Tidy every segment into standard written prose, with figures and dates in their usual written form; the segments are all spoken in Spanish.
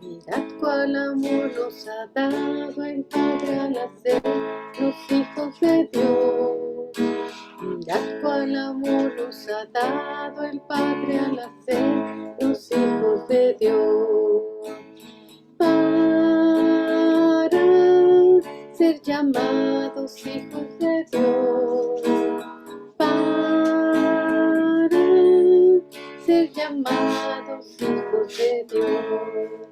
Mirad cuál amor nos ha dado el Padre al hacer los hijos de Dios. Mirad cuál amor nos ha dado el Padre al hacer los hijos de Dios. Para ser llamados hijos de Dios. Para ser llamados hijos de Dios.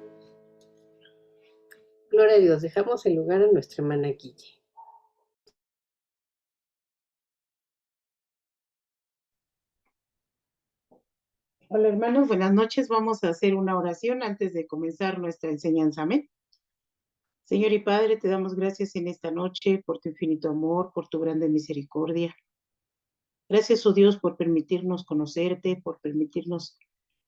Gloria a Dios, dejamos el lugar a nuestra hermana Guille. Hola hermanos, buenas noches. Vamos a hacer una oración antes de comenzar nuestra enseñanza. Amén. Señor y Padre, te damos gracias en esta noche por tu infinito amor, por tu grande misericordia. Gracias, oh Dios, por permitirnos conocerte, por permitirnos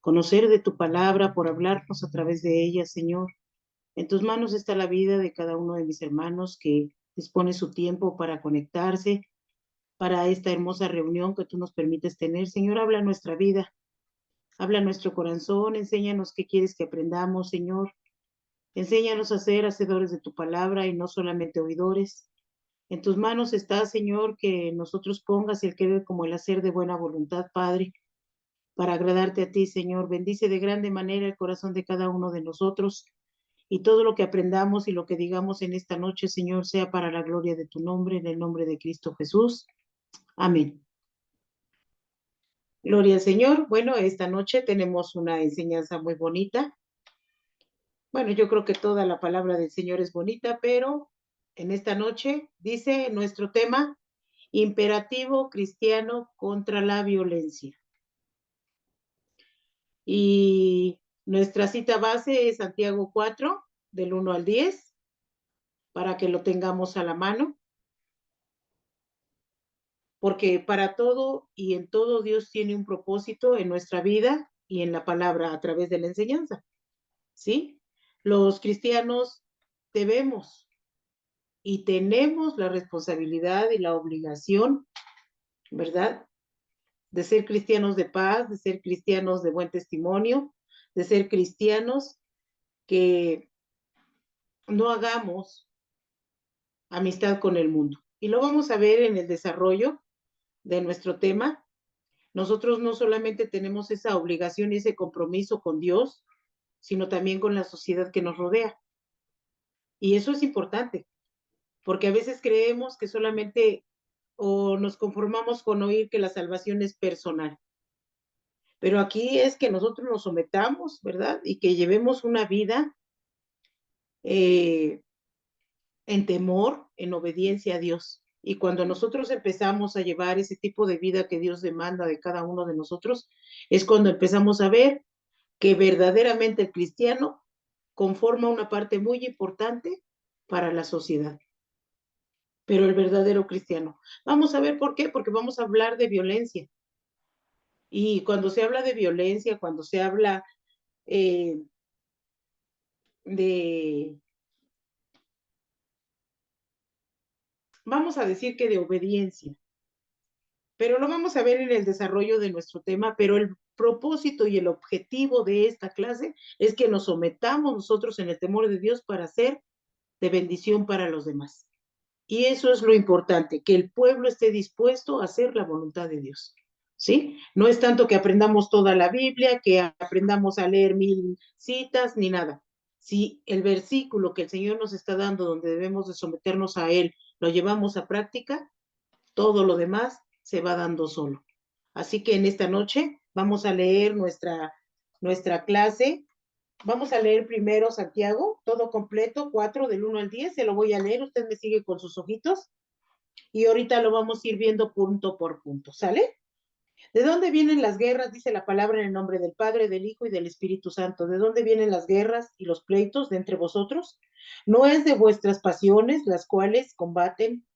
conocer de tu palabra, por hablarnos a través de ella, Señor. En tus manos está la vida de cada uno de mis hermanos que dispone su tiempo para conectarse, para esta hermosa reunión que tú nos permites tener. Señor, habla nuestra vida. Habla nuestro corazón, enséñanos qué quieres que aprendamos, Señor. Enséñanos a ser hacedores de tu palabra y no solamente oidores. En tus manos está, Señor, que nosotros pongas el querer como el hacer de buena voluntad, Padre, para agradarte a ti, Señor. Bendice de grande manera el corazón de cada uno de nosotros y todo lo que aprendamos y lo que digamos en esta noche, Señor, sea para la gloria de tu nombre, en el nombre de Cristo Jesús. Amén. Gloria al Señor. Bueno, esta noche tenemos una enseñanza muy bonita. Bueno, yo creo que toda la palabra del Señor es bonita, pero en esta noche dice nuestro tema, imperativo cristiano contra la violencia. Y nuestra cita base es Santiago 4, del 1 al 10, para que lo tengamos a la mano. Porque para todo y en todo Dios tiene un propósito en nuestra vida y en la palabra a través de la enseñanza. ¿Sí? Los cristianos debemos y tenemos la responsabilidad y la obligación, ¿verdad? De ser cristianos de paz, de ser cristianos de buen testimonio, de ser cristianos que no hagamos amistad con el mundo. Y lo vamos a ver en el desarrollo de nuestro tema. Nosotros no solamente tenemos esa obligación y ese compromiso con Dios, sino también con la sociedad que nos rodea. Y eso es importante, porque a veces creemos que solamente o nos conformamos con oír que la salvación es personal. Pero aquí es que nosotros nos sometamos, ¿verdad? Y que llevemos una vida en temor, en obediencia a Dios. Y cuando nosotros empezamos a llevar ese tipo de vida que Dios demanda de cada uno de nosotros, es cuando empezamos a ver que verdaderamente el cristiano conforma una parte muy importante para la sociedad. Pero el verdadero cristiano. Vamos a ver por qué, porque vamos a hablar de violencia. Y cuando se habla de violencia, cuando se habla de, vamos a decir que de obediencia, pero lo vamos a ver en el desarrollo de nuestro tema, pero el propósito y el objetivo de esta clase es que nos sometamos nosotros en el temor de Dios para ser de bendición para los demás. Y eso es lo importante, que el pueblo esté dispuesto a hacer la voluntad de Dios. ¿Sí? No es tanto que aprendamos toda la Biblia, que aprendamos a leer 1000 citas, ni nada. Si el versículo que el Señor nos está dando, donde debemos de someternos a Él, lo llevamos a práctica, todo lo demás se va dando solo. Así que en esta noche vamos a leer nuestra clase. Vamos a leer primero Santiago, todo completo, 4 del 1 al 10, se lo voy a leer, usted me sigue con sus ojitos y ahorita lo vamos a ir viendo punto por punto, ¿sale? ¿De dónde vienen las guerras? Dice la palabra en el nombre del Padre, del Hijo y del Espíritu Santo. ¿De dónde vienen las guerras y los pleitos de entre vosotros? ¿No es de vuestras pasiones las cuales combaten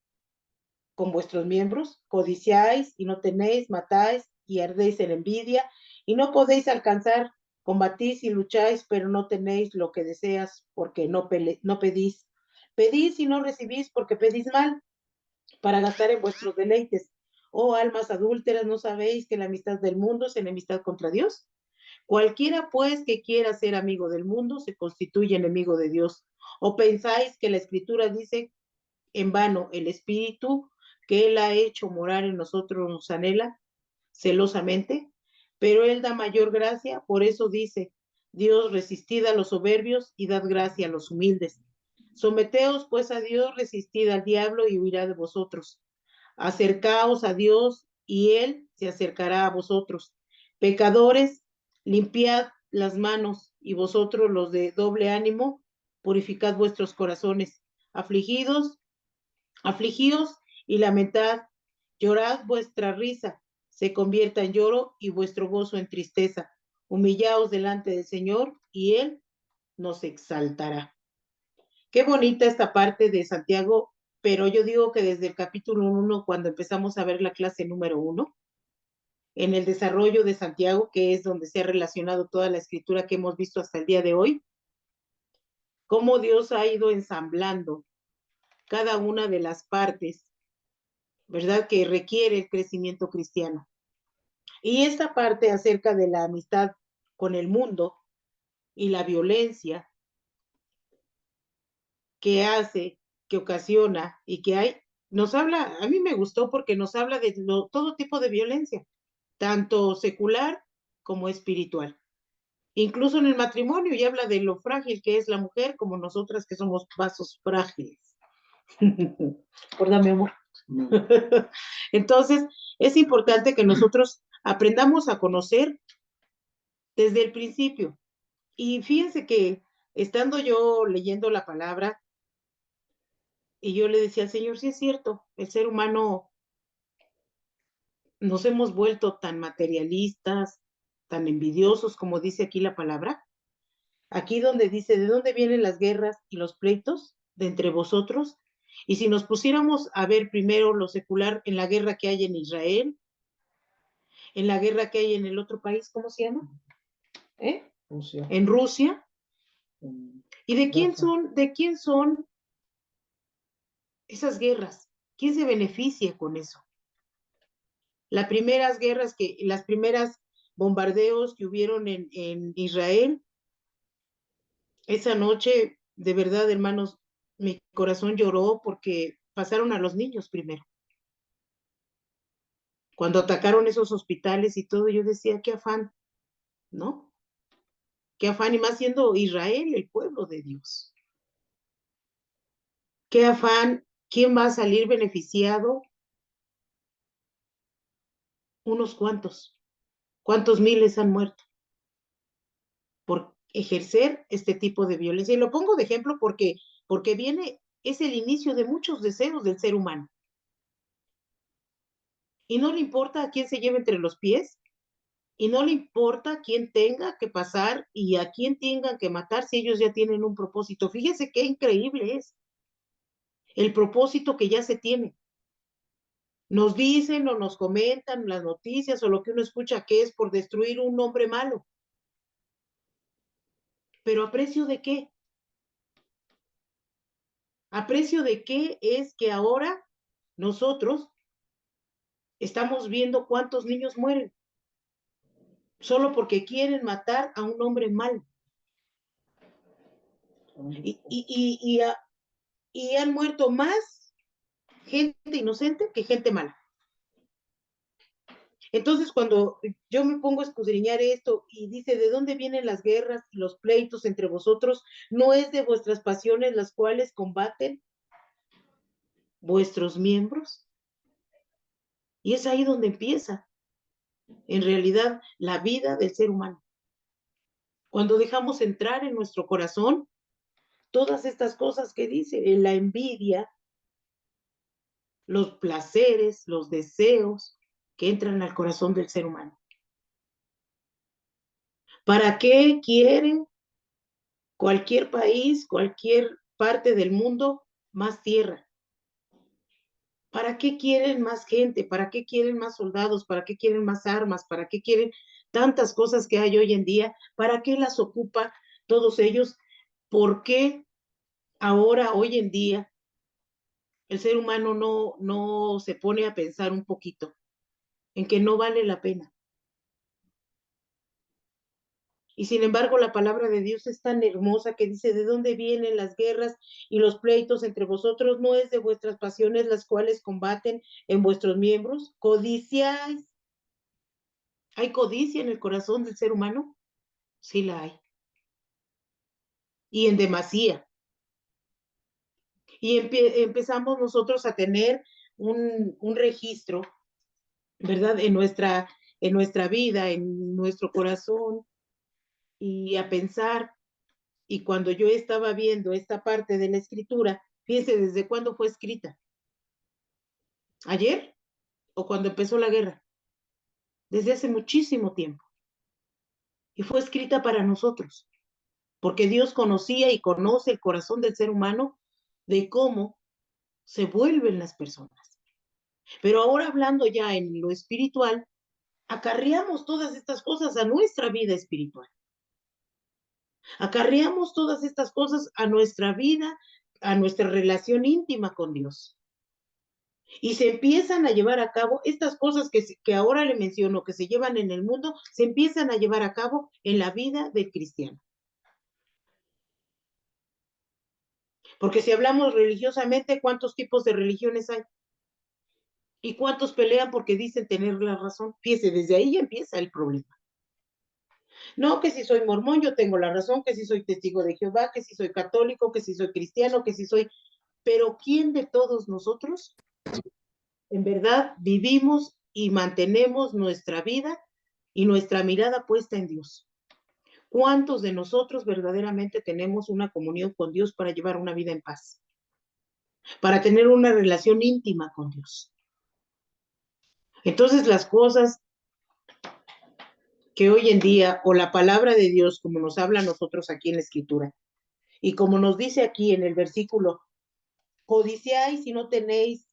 con vuestros miembros? Codiciáis y no tenéis, matáis y ardéis en envidia y no podéis alcanzar, combatís y lucháis, pero no tenéis lo que deseas porque no pedís. Pedís y no recibís porque pedís mal para gastar en vuestros deleites. Oh almas adúlteras, ¿no sabéis que la amistad del mundo es enemistad contra Dios? Cualquiera pues que quiera ser amigo del mundo se constituye enemigo de Dios. ¿O pensáis que la Escritura dice en vano el Espíritu que Él ha hecho morar en nosotros nos anhela celosamente? Pero Él da mayor gracia, por eso dice, Dios resistid a los soberbios y dad gracia a los humildes. Someteos pues a Dios, resistid al diablo y huirá de vosotros. Acercaos a Dios y Él se acercará a vosotros. Pecadores, limpiad las manos y vosotros los de doble ánimo, purificad vuestros corazones. Afligidos, afligíos y lamentad, llorad vuestra risa, se convierta en lloro y vuestro gozo en tristeza. Humillaos delante del Señor y Él nos exaltará. Qué bonita esta parte de Santiago, pero yo digo que desde el capítulo 1, cuando empezamos a ver la clase número 1, en el desarrollo de Santiago, que es donde se ha relacionado toda la escritura que hemos visto hasta el día de hoy, cómo Dios ha ido ensamblando cada una de las partes, ¿verdad?, que requiere el crecimiento cristiano. Y esta parte acerca de la amistad con el mundo y la violencia que hace, que ocasiona y que hay, nos habla, a mí me gustó porque nos habla de todo tipo de violencia, tanto secular como espiritual. Incluso en el matrimonio, y habla de lo frágil que es la mujer, como nosotras que somos vasos frágiles. ¿Verdad, mi amor? No. Entonces, es importante que nosotros aprendamos a conocer desde el principio. Y fíjense que estando yo leyendo la palabra, y yo le decía al Señor, sí es cierto, el ser humano nos hemos vuelto tan materialistas, tan envidiosos, como dice aquí la palabra. Aquí donde dice, ¿de dónde vienen las guerras y los pleitos de entre vosotros? Y si nos pusiéramos a ver primero lo secular en la guerra que hay en Israel, en la guerra que hay en el otro país, ¿cómo se llama? Rusia. En Rusia. ¿Y de quién son esas guerras? ¿Quién se beneficia con eso? Las primeras bombardeos que hubieron en Israel, esa noche, de verdad, hermanos, mi corazón lloró porque pasaron a los niños primero. Cuando atacaron esos hospitales y todo, yo decía, qué afán, ¿no? Qué afán, y más siendo Israel el pueblo de Dios. Qué afán, ¿quién va a salir beneficiado? Unos cuantos. ¿Cuántos miles han muerto por ejercer este tipo de violencia? Y lo pongo de ejemplo porque es el inicio de muchos deseos del ser humano. Y no le importa a quién se lleve entre los pies, y no le importa a quién tenga que pasar y a quién tengan que matar si ellos ya tienen un propósito. Fíjese qué increíble es el propósito que ya se tiene. Nos dicen o nos comentan las noticias o lo que uno escucha que es por destruir un hombre malo. ¿Pero a precio de qué? ¿A precio de qué es que ahora nosotros estamos viendo cuántos niños mueren? Solo porque quieren matar a un hombre malo. Y han muerto más gente inocente que gente mala. Entonces, cuando yo me pongo a escudriñar esto y dice, ¿de dónde vienen las guerras y los pleitos entre vosotros? ¿No es de vuestras pasiones las cuales combaten vuestros miembros? Y es ahí donde empieza, en realidad, la vida del ser humano. Cuando dejamos entrar en nuestro corazón todas estas cosas que dice, la envidia, los placeres, los deseos que entran al corazón del ser humano. ¿Para qué quiere cualquier país, cualquier parte del mundo más tierra? ¿Para qué quieren más gente? ¿Para qué quieren más soldados? ¿Para qué quieren más armas? ¿Para qué quieren tantas cosas que hay hoy en día? ¿Para qué las ocupa todos ellos? ¿Por qué ahora, hoy en día, el ser humano no se pone a pensar un poquito en que no vale la pena? Y sin embargo, la palabra de Dios es tan hermosa que dice, ¿de dónde vienen las guerras y los pleitos entre vosotros? ¿No es de vuestras pasiones las cuales combaten en vuestros miembros? ¿Codiciáis? ¿Hay codicia en el corazón del ser humano? Sí la hay. Y en demasía. Y empezamos nosotros a tener un registro, ¿verdad? En nuestra vida, en nuestro corazón, y a pensar. Y cuando yo estaba viendo esta parte de la escritura, fíjense desde cuándo fue escrita. ¿Ayer? ¿O cuando empezó la guerra? Desde hace muchísimo tiempo. Y fue escrita para nosotros, porque Dios conocía y conoce el corazón del ser humano de cómo se vuelven las personas. Pero ahora hablando ya en lo espiritual, acarreamos todas estas cosas a nuestra vida espiritual. Acarreamos todas estas cosas a nuestra vida, a nuestra relación íntima con Dios. Y se empiezan a llevar a cabo estas cosas que ahora le menciono, que se llevan en el mundo, se empiezan a llevar a cabo en la vida del cristiano. Porque si hablamos religiosamente, ¿cuántos tipos de religiones hay? ¿Y cuántos pelean porque dicen tener la razón? Fíjese, desde ahí empieza el problema. No, que si soy mormón, yo tengo la razón, que si soy testigo de Jehová, que si soy católico, que si soy cristiano, que si soy... Pero ¿quién de todos nosotros en verdad vivimos y mantenemos nuestra vida y nuestra mirada puesta en Dios? ¿Cuántos de nosotros verdaderamente tenemos una comunión con Dios para llevar una vida en paz? Para tener una relación íntima con Dios. Entonces las cosas que hoy en día, o la palabra de Dios, como nos habla a nosotros aquí en la Escritura, y como nos dice aquí en el versículo, codiciáis y no tenéis,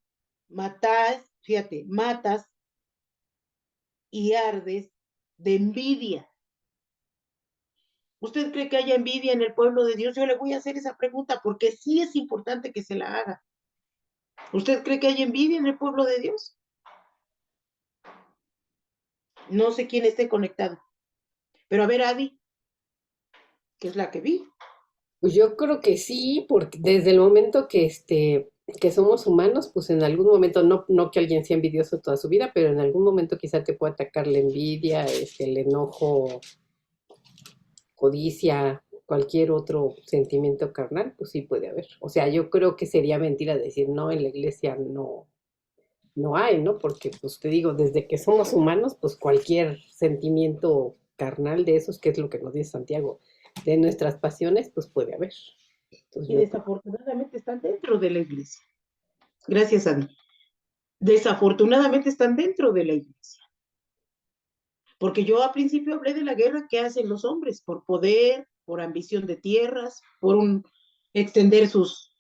matáis, fíjate, matas y ardes de envidia. ¿Usted cree que haya envidia en el pueblo de Dios? Yo le voy a hacer esa pregunta porque sí es importante que se la haga. ¿Usted cree que hay envidia en el pueblo de Dios? No sé quién esté conectado. Pero a ver, Adi, que es la que vi. Pues yo creo que sí, porque desde el momento que somos humanos, pues en algún momento, no que alguien sea envidioso toda su vida, pero en algún momento quizá te puede atacar la envidia, el enojo, codicia, cualquier otro sentimiento carnal, pues sí puede haber. O sea, yo creo que sería mentira decir no, en la iglesia no hay, ¿no? Porque, pues te digo, desde que somos humanos, pues cualquier sentimiento carnal de esos, que es lo que nos dice Santiago, de nuestras pasiones, pues puede haber. Entonces Y yo desafortunadamente están dentro de la iglesia. Gracias, Adi. Desafortunadamente están dentro de la iglesia. Porque yo al principio hablé de la guerra que hacen los hombres por poder, por ambición de tierras, por extender sus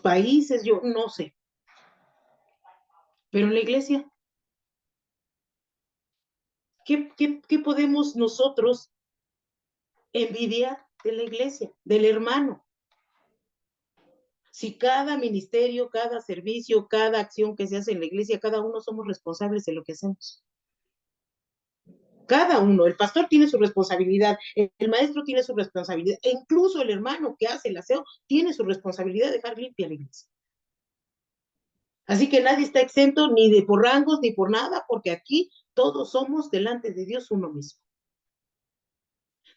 países, yo no sé. Pero en la iglesia, ¿qué podemos nosotros envidiar de la iglesia, del hermano? Si cada ministerio, cada servicio, cada acción que se hace en la iglesia, cada uno somos responsables de lo que hacemos. Cada uno, el pastor tiene su responsabilidad, el maestro tiene su responsabilidad, e incluso el hermano que hace el aseo tiene su responsabilidad de dejar limpia la iglesia. Así que nadie está exento ni de por rangos ni por nada, porque aquí todos somos delante de Dios uno mismo.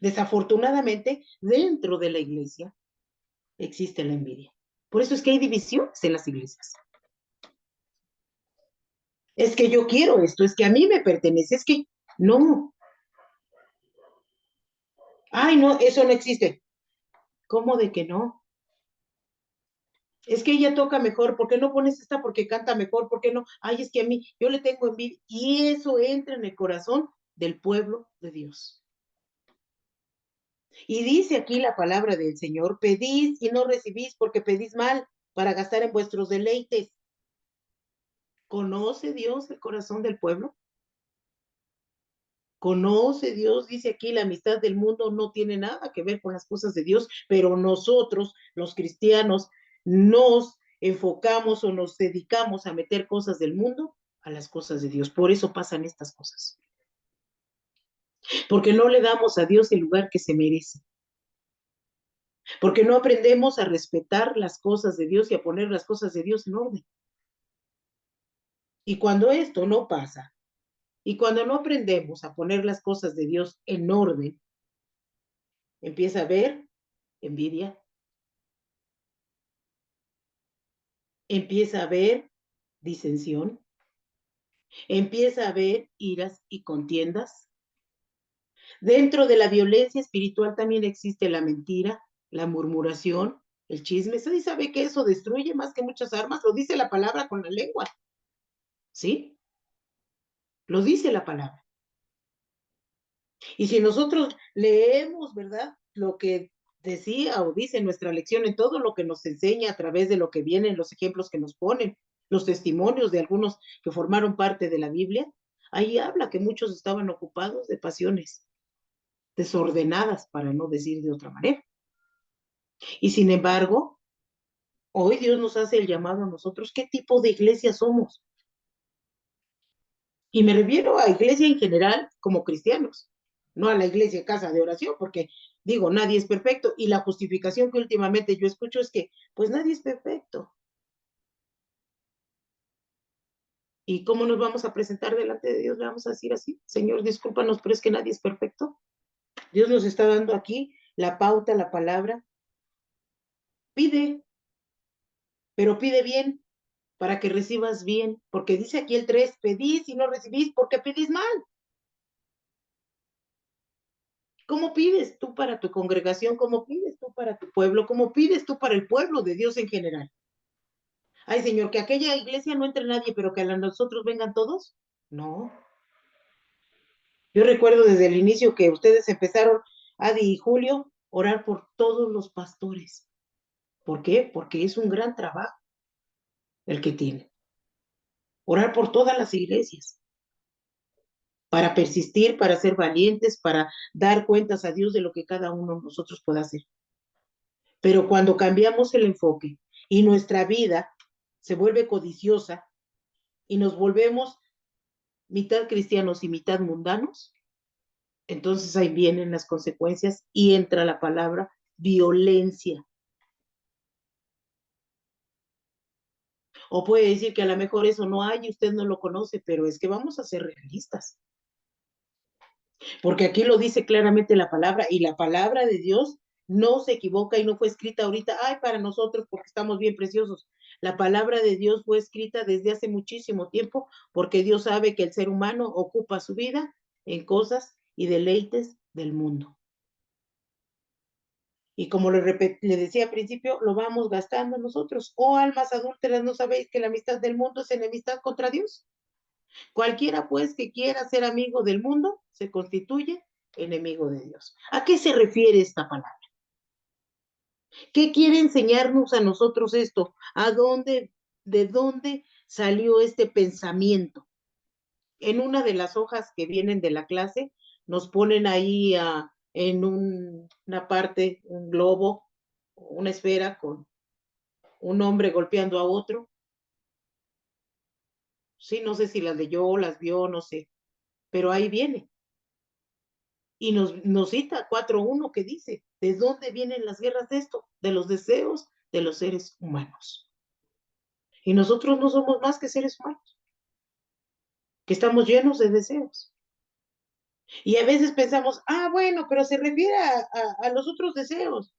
Desafortunadamente, dentro de la iglesia existe la envidia. Por eso es que hay divisiones en las iglesias. Es que yo quiero esto, es que a mí me pertenece, es que no. Ay, no, eso no existe. ¿Cómo de que no? Es que ella toca mejor, ¿por qué no pones esta porque canta mejor? ¿Por qué no? Ay, es que a mí, yo le tengo envidia. Y eso entra en el corazón del pueblo de Dios. Y dice aquí la palabra del Señor, pedís y no recibís porque pedís mal para gastar en vuestros deleites. ¿Conoce Dios el corazón del pueblo? ¿Conoce Dios? Dice aquí, la amistad del mundo no tiene nada que ver con las cosas de Dios, pero nosotros, los cristianos, nos enfocamos o nos dedicamos a meter cosas del mundo a las cosas de Dios. Por eso pasan estas cosas. porque no le damos a Dios el lugar que se merece, porque no aprendemos a respetar las cosas de Dios y a poner las cosas de Dios en orden. Y cuando esto no pasa, y cuando no aprendemos a poner las cosas de Dios en orden, empieza a haber envidia, empieza a haber disensión, empieza a haber iras y contiendas. Dentro de la violencia espiritual también existe la mentira, la murmuración, el chisme. ¿Sí sabe que eso destruye más que muchas armas? Lo dice la palabra con la lengua, ¿sí? Lo dice la palabra. Y si nosotros leemos, ¿verdad? Lo que decía o dice nuestra lección en todo lo que nos enseña a través de lo que vienen, los ejemplos que nos ponen, los testimonios de algunos que formaron parte de la Biblia, ahí habla que muchos estaban ocupados de pasiones desordenadas, para no decir de otra manera. Y sin embargo, hoy Dios nos hace el llamado a nosotros, ¿qué tipo de iglesia somos? Y me refiero a iglesia en general como cristianos, no a la iglesia casa de oración, porque digo, nadie es perfecto. Y la justificación que últimamente yo escucho es que, pues nadie es perfecto. ¿Y cómo nos vamos a presentar delante de Dios? Le vamos a decir así, Señor, discúlpanos, pero es que nadie es perfecto. Dios nos está dando aquí la pauta, la palabra. Pide, pero pide bien para que recibas bien, porque dice aquí el 3, pedís y no recibís porque pedís mal. ¿Cómo pides tú para tu congregación? ¿Cómo pides tú para tu pueblo? ¿Cómo pides tú para el pueblo de Dios en general? Ay, Señor, que aquella iglesia no entre nadie, pero que a nosotros vengan todos. No. Yo recuerdo desde el inicio que ustedes empezaron, Adi y Julio, orar por todos los pastores. ¿Por qué? Porque es un gran trabajo el que tienen. Orar por todas las iglesias, para persistir, para ser valientes, para dar cuentas a Dios de lo que cada uno de nosotros pueda hacer. Pero cuando cambiamos el enfoque y nuestra vida se vuelve codiciosa y nos volvemos mitad cristianos y mitad mundanos, entonces ahí vienen las consecuencias y entra la palabra violencia. O puede decir que a lo mejor eso no hay y usted no lo conoce, pero es que vamos a ser realistas. Porque aquí lo dice claramente la palabra y la palabra de Dios no se equivoca y no fue escrita ahorita, ay, para nosotros porque estamos bien preciosos. La palabra de Dios fue escrita desde hace muchísimo tiempo porque Dios sabe que el ser humano ocupa su vida en cosas y deleites del mundo. Y como le decía al principio, lo vamos gastando nosotros. Oh, almas adúlteras, ¿no sabéis que la amistad del mundo es enemistad contra Dios? Cualquiera, pues, que quiera ser amigo del mundo, se constituye enemigo de Dios. ¿A qué se refiere esta palabra? ¿Qué quiere enseñarnos a nosotros esto? ¿De dónde salió este pensamiento? En una de las hojas que vienen de la clase, nos ponen ahí en una parte, un globo, una esfera con un hombre golpeando a otro. Sí, no sé si las leyó, las vio, no sé, pero ahí viene. Y nos cita 4.1 que dice, ¿de dónde vienen las guerras de esto? De los deseos de los seres humanos. Y nosotros no somos más que seres humanos, que estamos llenos de deseos. Y a veces pensamos, bueno, pero se refiere a los otros deseos.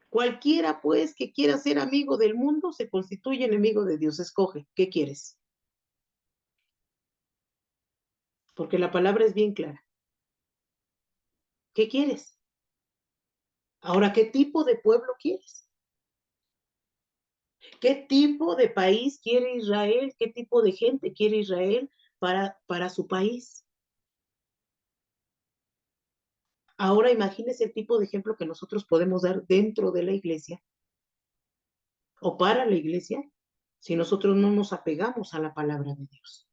Cualquiera, pues, que quiera ser amigo del mundo, se constituye enemigo de Dios. Escoge, ¿qué quieres? Porque la palabra es bien clara. ¿Qué quieres? Ahora, ¿qué tipo de pueblo quieres? ¿Qué tipo de país quiere Israel? ¿Qué tipo de gente quiere Israel para su país? Ahora imagínese el tipo de ejemplo que nosotros podemos dar dentro de la iglesia o para la iglesia si nosotros no nos apegamos a la palabra de Dios.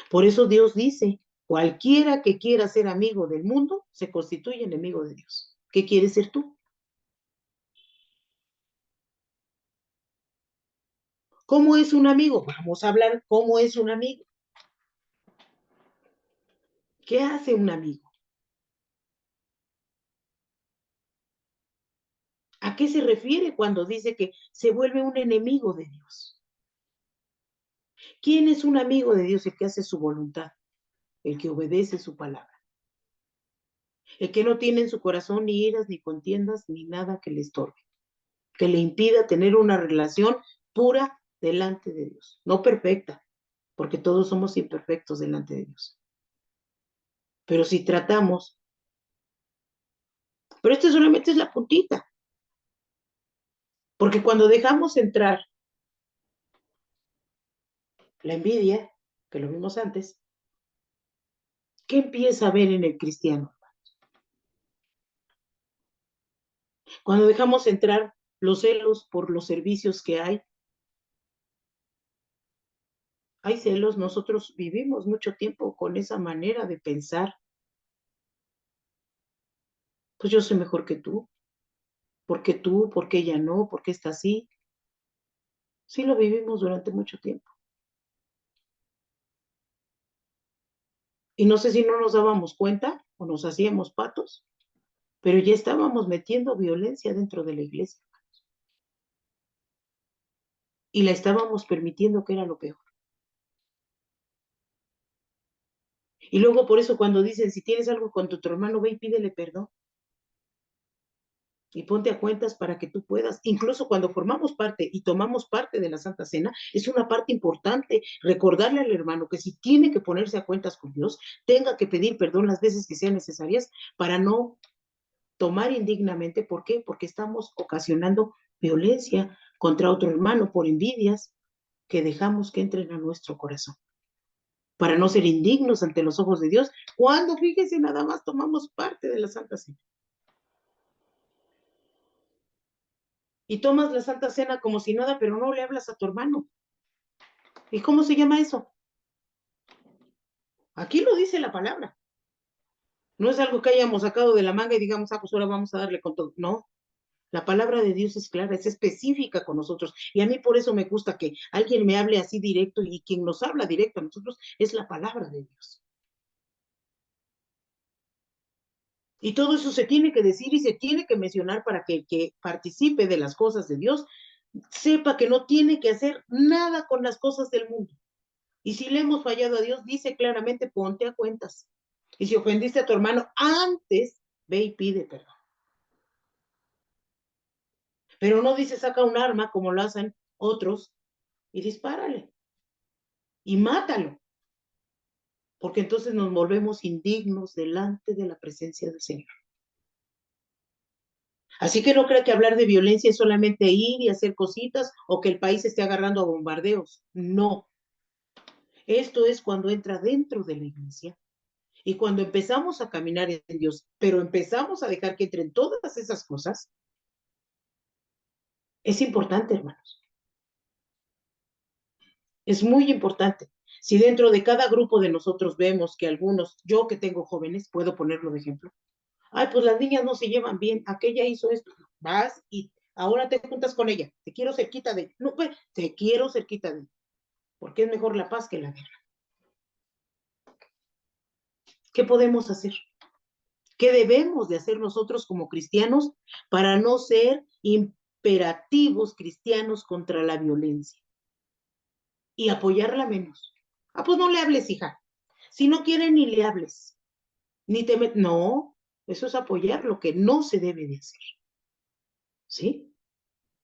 Por eso Dios dice, cualquiera que quiera ser amigo del mundo se constituye enemigo de Dios. ¿Qué quieres ser tú? ¿Cómo es un amigo? Vamos a hablar cómo es un amigo. ¿Qué hace un amigo? ¿A qué se refiere cuando dice que se vuelve un enemigo de Dios? ¿Quién es un amigo de Dios? El que hace su voluntad, el que obedece su palabra, el que no tiene en su corazón ni iras, ni contiendas, ni nada que le estorbe, que le impida tener una relación pura delante de Dios, no perfecta, porque todos somos imperfectos delante de Dios. Pero si tratamos, pero esto solamente es la puntita, porque cuando dejamos entrar la envidia, que lo vimos antes, ¿qué empieza a ver en el cristiano? Cuando dejamos entrar los celos por los servicios que hay celos, nosotros vivimos mucho tiempo con esa manera de pensar, pues yo soy mejor que tú, por qué ella no, por qué está así. Sí lo vivimos durante mucho tiempo. Y no sé si no nos dábamos cuenta o nos hacíamos patos, pero ya estábamos metiendo violencia dentro de la iglesia y la estábamos permitiendo, que era lo peor. Y luego por eso cuando dicen, si tienes algo con tu hermano, ve y pídele perdón y ponte a cuentas para que tú puedas. Incluso cuando formamos parte y tomamos parte de la Santa Cena, es una parte importante recordarle al hermano que si tiene que ponerse a cuentas con Dios, tenga que pedir perdón las veces que sean necesarias para no tomar indignamente. ¿Por qué? Porque estamos ocasionando violencia contra otro hermano por envidias que dejamos que entren a nuestro corazón, para no ser indignos ante los ojos de Dios, cuando, fíjese, nada más tomamos parte de la Santa Cena. Y tomas la Santa Cena como si nada, pero no le hablas a tu hermano. ¿Y cómo se llama eso? Aquí lo dice la palabra. No es algo que hayamos sacado de la manga y digamos, pues ahora vamos a darle con todo. No, la palabra de Dios es clara, es específica con nosotros. Y a mí por eso me gusta que alguien me hable así directo, y quien nos habla directo a nosotros es la palabra de Dios. Y todo eso se tiene que decir y se tiene que mencionar para que el que participe de las cosas de Dios sepa que no tiene que hacer nada con las cosas del mundo. Y si le hemos fallado a Dios, dice claramente, ponte a cuentas. Y si ofendiste a tu hermano, antes ve y pide perdón. Pero no dice, saca un arma como lo hacen otros y dispárale y mátalo, porque entonces nos volvemos indignos delante de la presencia del Señor. Así que no creo que hablar de violencia es solamente ir y hacer cositas o que el país esté agarrando a bombardeos. No. Esto es cuando entra dentro de la iglesia y cuando empezamos a caminar en Dios, pero empezamos a dejar que entren todas esas cosas. Es importante, hermanos. Es muy importante. Si dentro de cada grupo de nosotros vemos que algunos, yo que tengo jóvenes, puedo ponerlo de ejemplo, ay, pues las niñas no se llevan bien, aquella hizo esto, vas y ahora te juntas con ella, te quiero cerquita de, no, pues, te quiero cerquita de, porque es mejor la paz que la guerra. ¿Qué podemos hacer? ¿Qué debemos de hacer nosotros como cristianos para no ser imperativos cristianos contra la violencia y apoyarla menos? Ah, pues no le hables, hija. Si no quiere, ni le hables. Ni te met... No, eso es apoyar lo que no se debe de hacer. ¿Sí?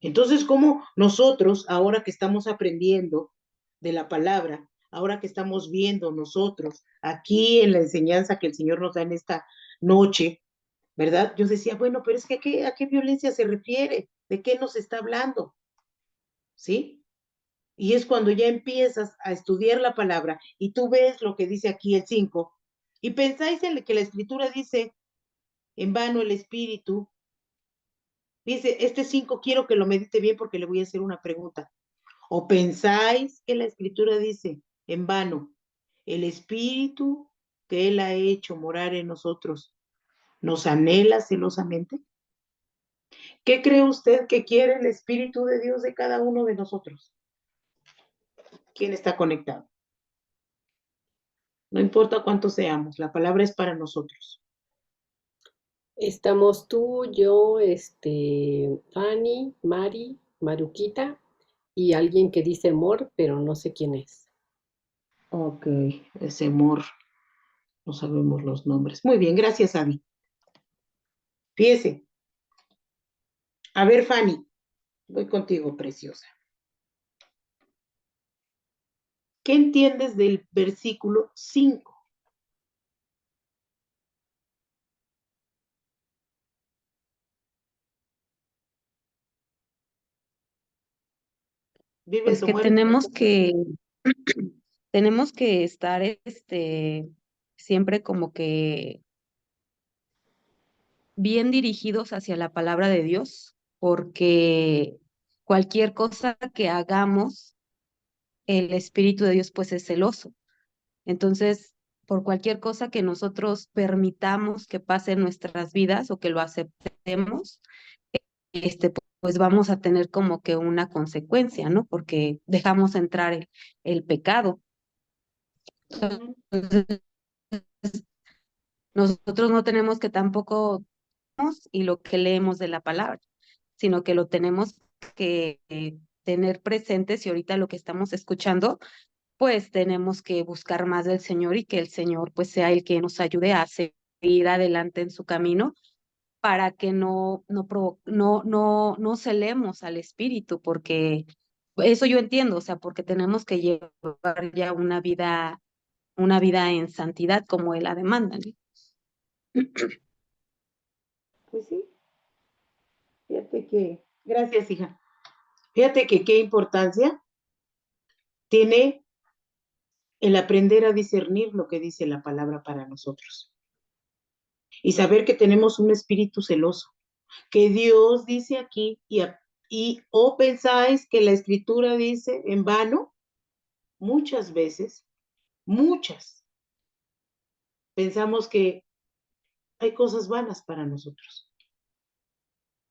Entonces, ¿cómo nosotros, ahora que estamos aprendiendo de la palabra, ahora que estamos viendo nosotros aquí en la enseñanza que el Señor nos da en esta noche, ¿verdad? Yo decía, bueno, pero es que ¿a qué violencia se refiere? ¿De qué nos está hablando? ¿Sí? Y es cuando ya empiezas a estudiar la palabra y tú ves lo que dice aquí el 5 y pensáis en que la escritura dice, en vano el espíritu. Dice, este 5 quiero que lo medite bien porque le voy a hacer una pregunta. ¿O pensáis que la escritura dice, en vano, el espíritu que él ha hecho morar en nosotros nos anhela celosamente? ¿Qué cree usted que quiere el Espíritu de Dios de cada uno de nosotros? ¿Quién está conectado? No importa cuántos seamos, la palabra es para nosotros. Estamos tú, yo, Fanny, Mari, Maruquita y alguien que dice Mor, pero no sé quién es. Ok, ese amor, no sabemos los nombres. Muy bien, gracias, Abby. Fíjese. A ver, Fanny, voy contigo, preciosa. ¿Qué entiendes del versículo 5? ¿Vives Pues o que mueres? tenemos que estar siempre como que bien dirigidos hacia la palabra de Dios, porque cualquier cosa que hagamos, el Espíritu de Dios pues es celoso. Entonces, por cualquier cosa que nosotros permitamos que pase en nuestras vidas o que lo aceptemos, pues vamos a tener como que una consecuencia, ¿no? Porque dejamos entrar el pecado. Ujú. Entonces, nosotros no tenemos que tampoco y lo que leemos de la palabra, sino que lo tenemos que tener presentes y ahorita lo que estamos escuchando, pues tenemos que buscar más del Señor y que el Señor pues sea el que nos ayude a seguir adelante en su camino para que no celemos al espíritu, porque eso yo entiendo, o sea, porque tenemos que llevar ya una vida en santidad como Él la demanda, ¿no? Pues sí, fíjate que, gracias, hija. Fíjate que qué importancia tiene el aprender a discernir lo que dice la palabra para nosotros y saber que tenemos un espíritu celoso, que Dios dice aquí y o pensáis que la escritura dice en vano, muchas veces, muchas, pensamos que hay cosas vanas para nosotros,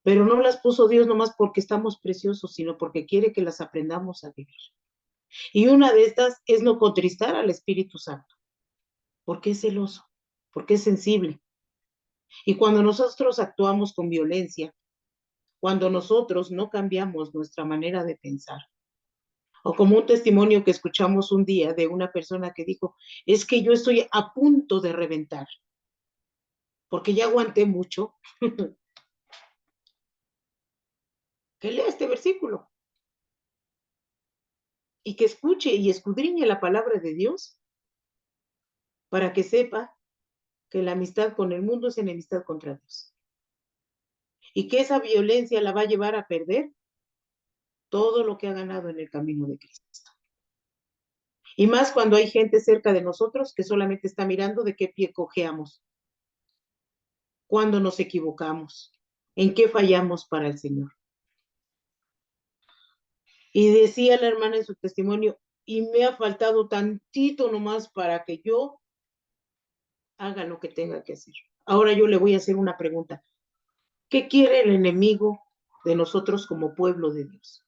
pero no las puso Dios nomás porque estamos preciosos, sino porque quiere que las aprendamos a vivir. Y una de estas es no contristar al Espíritu Santo, porque es celoso, porque es sensible. Y cuando nosotros actuamos con violencia, cuando nosotros no cambiamos nuestra manera de pensar, o como un testimonio que escuchamos un día de una persona que dijo, es que yo estoy a punto de reventar, porque ya aguanté mucho, que lea este versículo y que escuche y escudriñe la palabra de Dios para que sepa que la amistad con el mundo es enemistad contra Dios y que esa violencia la va a llevar a perder todo lo que ha ganado en el camino de Cristo. Y más cuando hay gente cerca de nosotros que solamente está mirando de qué pie cojeamos, cuando nos equivocamos, en qué fallamos para el Señor. Y decía la hermana en su testimonio, y me ha faltado tantito nomás para que yo haga lo que tenga que hacer. Ahora yo le voy a hacer una pregunta. ¿Qué quiere el enemigo de nosotros como pueblo de Dios?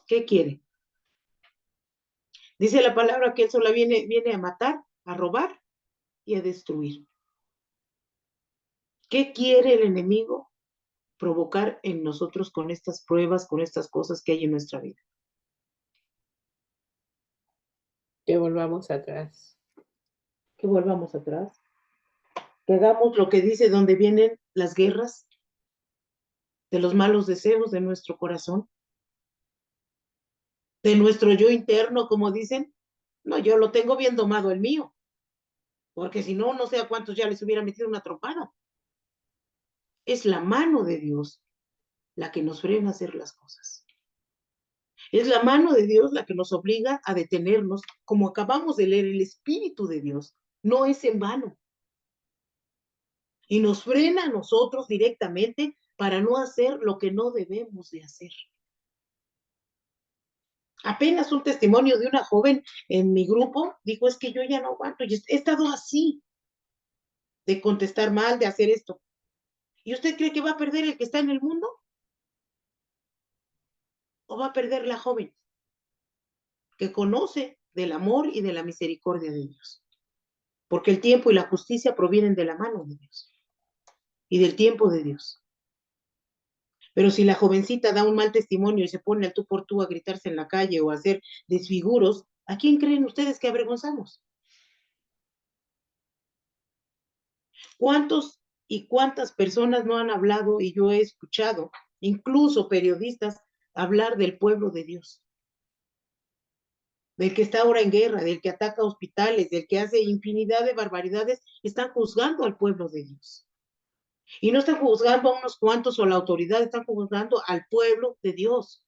¿Qué quiere? Dice la palabra que él solo viene a matar, a robar y a destruir. ¿Qué quiere el enemigo provocar en nosotros con estas pruebas, con estas cosas que hay en nuestra vida? Que volvamos atrás. Que volvamos atrás, que hagamos lo que dice donde vienen las guerras, de los malos deseos de nuestro corazón, de nuestro yo interno, como dicen. No, yo lo tengo bien domado el mío, porque si no, no sé a cuántos ya les hubiera metido una trompada. Es la mano de Dios la que nos frena a hacer las cosas. Es la mano de Dios la que nos obliga a detenernos, como acabamos de leer, el Espíritu de Dios no es en vano. Y nos frena a nosotros directamente para no hacer lo que no debemos de hacer. Apenas un testimonio de una joven en mi grupo dijo, es que yo ya no aguanto, y he estado así, de contestar mal, de hacer esto. ¿Y usted cree que va a perder el que está en el mundo? ¿O va a perder la joven que conoce del amor y de la misericordia de Dios. Porque el tiempo y la justicia provienen de la mano de Dios y del tiempo de Dios. Pero si la jovencita da un mal testimonio y se pone al tú por tú a gritarse en la calle o a hacer desfiguros, ¿a quién creen ustedes que avergonzamos? ¿Cuántos y cuántas personas no han hablado y yo he escuchado, incluso periodistas, hablar del pueblo de Dios? Del que está ahora en guerra, del que ataca hospitales, del que hace infinidad de barbaridades, están juzgando al pueblo de Dios. Y no están juzgando a unos cuantos o la autoridad, están juzgando al pueblo de Dios.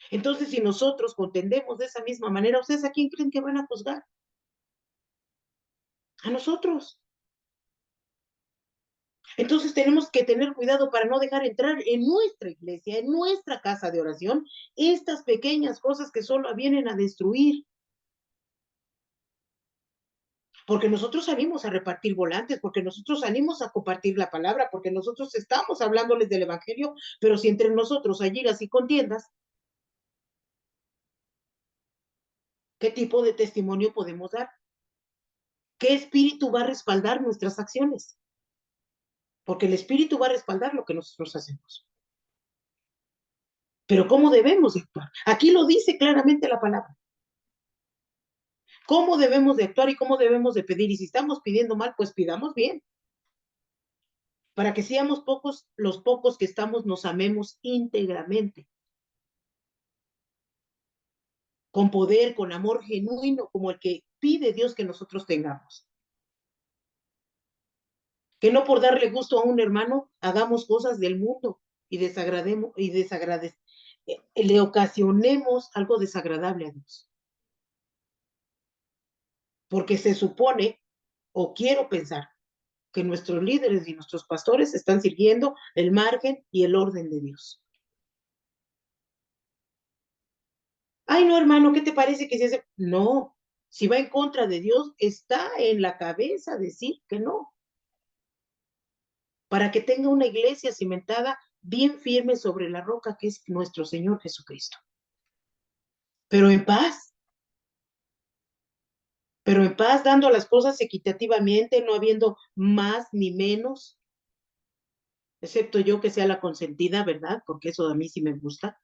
Entonces, si nosotros contendemos de esa misma manera, ¿ustedes a quién creen que van a juzgar? A nosotros. Entonces tenemos que tener cuidado para no dejar entrar en nuestra iglesia, en nuestra casa de oración, estas pequeñas cosas que solo vienen a destruir. Porque nosotros salimos a repartir volantes, porque nosotros salimos a compartir la palabra, porque nosotros estamos hablándoles del evangelio, pero si entre nosotros hay iras y contiendas, ¿qué tipo de testimonio podemos dar? ¿Qué espíritu va a respaldar nuestras acciones? Porque el espíritu va a respaldar lo que nosotros hacemos. Pero ¿cómo debemos de actuar? Aquí lo dice claramente la palabra. ¿Cómo debemos de actuar y cómo debemos de pedir? Y si estamos pidiendo mal, pues pidamos bien. Para que seamos pocos, los pocos que estamos nos amemos íntegramente. Con poder, con amor genuino, como el que pide Dios que nosotros tengamos. Que no por darle gusto a un hermano hagamos cosas del mundo y le ocasionemos algo desagradable a Dios. Porque se supone, o quiero pensar, que nuestros líderes y nuestros pastores están siguiendo el margen y el orden de Dios. Ay, no, hermano, ¿qué te parece que se hace? No, si va en contra de Dios, está en la cabeza decir que no. Para que tenga una iglesia cimentada bien firme sobre la roca que es nuestro Señor Jesucristo. Pero en paz. Pero en paz, dando las cosas equitativamente, no habiendo más ni menos, excepto yo que sea la consentida, ¿verdad? Porque eso a mí sí me gusta.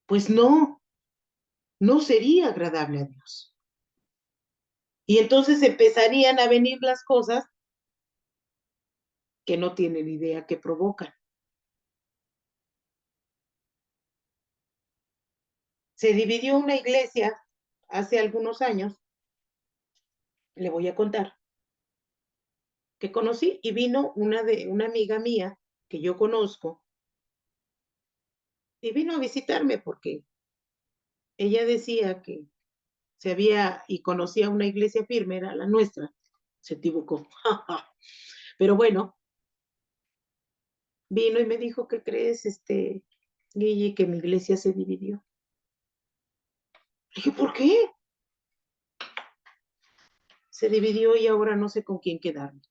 Pues no, no sería agradable a Dios. Y entonces empezarían a venir las cosas que no tienen idea que provocan. Se dividió una iglesia hace algunos años, le voy a contar, que conocí y vino una amiga mía que yo conozco y vino a visitarme porque ella decía que se había y conocía una iglesia firme, era la nuestra, se equivocó. Pero bueno, vino y me dijo, ¿qué crees, Guille, que mi iglesia se dividió? Le dije, ¿por qué? Se dividió y ahora no sé con quién quedarme.